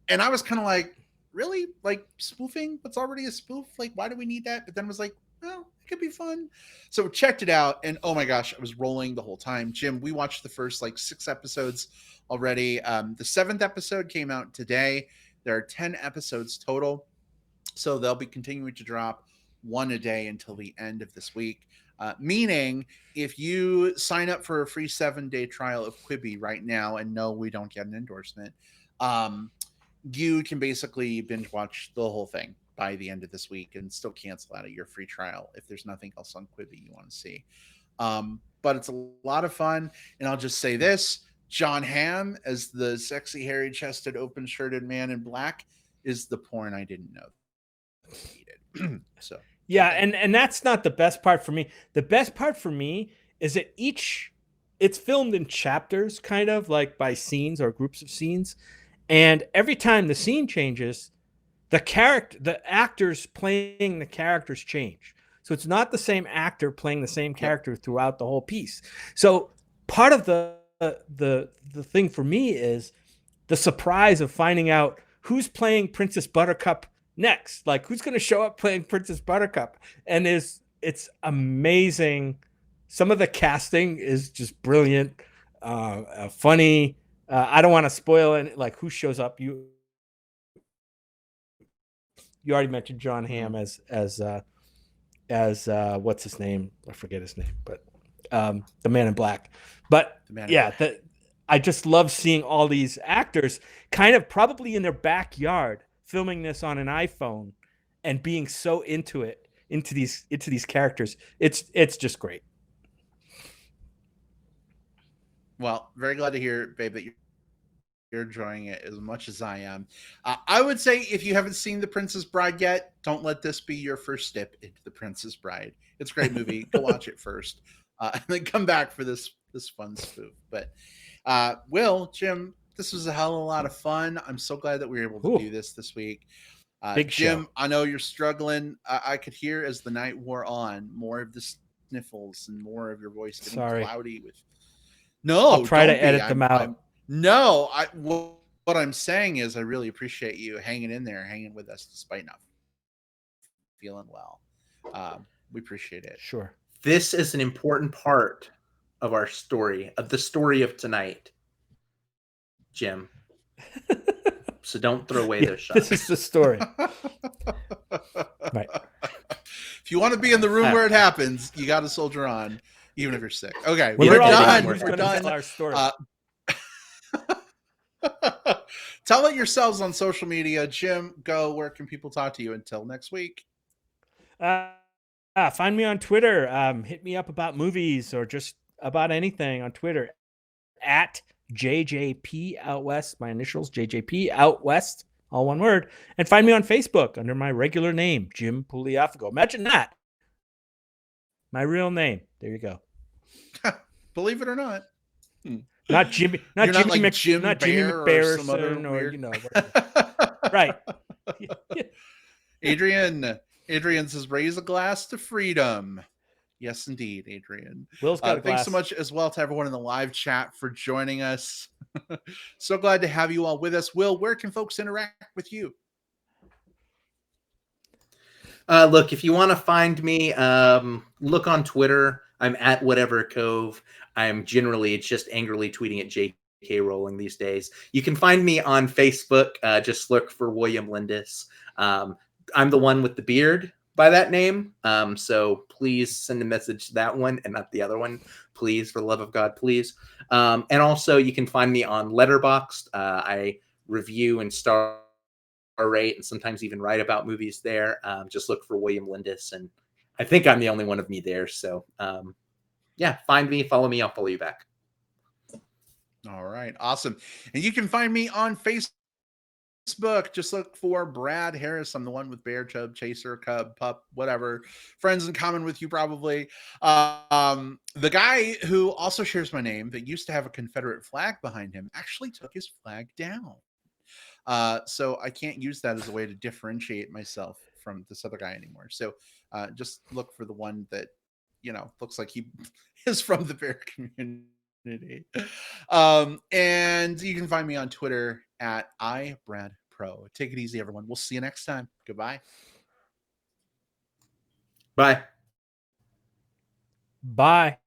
And I was kind of like, really? Like spoofing what's already a spoof? Like, why do we need that? But then I was like, well, it could be fun. So checked it out, and oh my gosh, I was rolling the whole time. Jim, we watched the first like 6 episodes already. The 7th episode came out today. There are 10 episodes total. So they'll be continuing to drop one a day until the end of this week. Meaning, if you sign up for a free 7-day trial of Quibi right now, and no, we don't get an endorsement, you can basically binge watch the whole thing by the end of this week and still cancel out of your free trial if there's nothing else on Quibi you want to see. But it's a lot of fun. And I'll just say this: Jon Hamm as the sexy, hairy chested, open shirted man in black is the porn I didn't know needed. So yeah, and that's not the best part for me. The best part for me is that it's filmed in chapters, kind of like by scenes or groups of scenes. And every time the scene changes, the actors playing the characters change. So it's not the same actor playing the same character throughout the whole piece. So part of the thing for me is the surprise of finding out who's playing Princess Buttercup next. Like, who's going to show up playing Princess Buttercup? And it's amazing. Some of the casting is just brilliant, funny. I don't want to spoil it, like who shows up. You already mentioned Jon Hamm as what's his name? I forget his name, but the Man in Black. But I just love seeing all these actors kind of probably in their backyard filming this on an iPhone and being so into these characters. It's just great. Well, very glad to hear, babe, that you're enjoying it as much as I am. I would say if you haven't seen The Princess Bride yet, don't let this be your first step into The Princess Bride. It's a great movie. Go watch it first, and then come back for this fun spoof. But Will, Jim, this was a hell of a lot of fun. I'm so glad that we were able to do this week. Big Jim, show. I know you're struggling. I could hear as the night wore on more of the sniffles and more of your voice getting cloudy. No, I'll try to edit them out. What I'm saying is I really appreciate you hanging in there, hanging with us despite not feeling well. We appreciate it. Sure. This is an important part of our story, of the story of tonight, Jim. So don't throw away those shots. This is the story. Right. If you want to be in the room where it happens, you got to soldier on, even if you're sick. Okay, we're done. We're done. Tell our story. Tell it yourselves on social media. Jim, go. Where can people talk to you until next week? Find me on Twitter. Hit me up about movies or just about anything on Twitter at JJP Out West, my initials, JJP Out West, all one word. And find me on Facebook under my regular name, Jim Pugliafico. Imagine that. My real name. There you go. Believe it or not. Not Jimmy, You're not like Jim Bear or some other McPherson weird... you know, right. Adrian says, raise a glass to freedom. Yes, indeed, Adrian. Will's got a glass. Thanks so much as well to everyone in the live chat for joining us. So glad to have you all with us. Will, where can folks interact with you? Look, if you want to find me, look on Twitter. I'm at whatever cove. I'm generally just angrily tweeting at J.K. Rowling these days. You can find me on Facebook. Just look for William Lindis. I'm the one with the beard by that name. So please send a message to that one and not the other one, please, for the love of God, please. And also you can find me on Letterboxd. I review and star rate and sometimes even write about movies there. Just look for William Lindis, and I think I'm the only one of me there. So yeah, find me, follow me, I'll follow you back. All right, awesome. And you can find me on Facebook. Just look for Brad Harris. I'm the one with Bear, Chub, Chaser, Cub, Pup, whatever. Friends in common with you, probably. The guy who also shares my name that used to have a Confederate flag behind him actually took his flag down. So I can't use that as a way to differentiate myself from this other guy anymore. So just look for the one that, you know, looks like he is from the bear community. And you can find me on Twitter at iBradPro. Take it easy, everyone. We'll see you next time. Goodbye. Bye. Bye.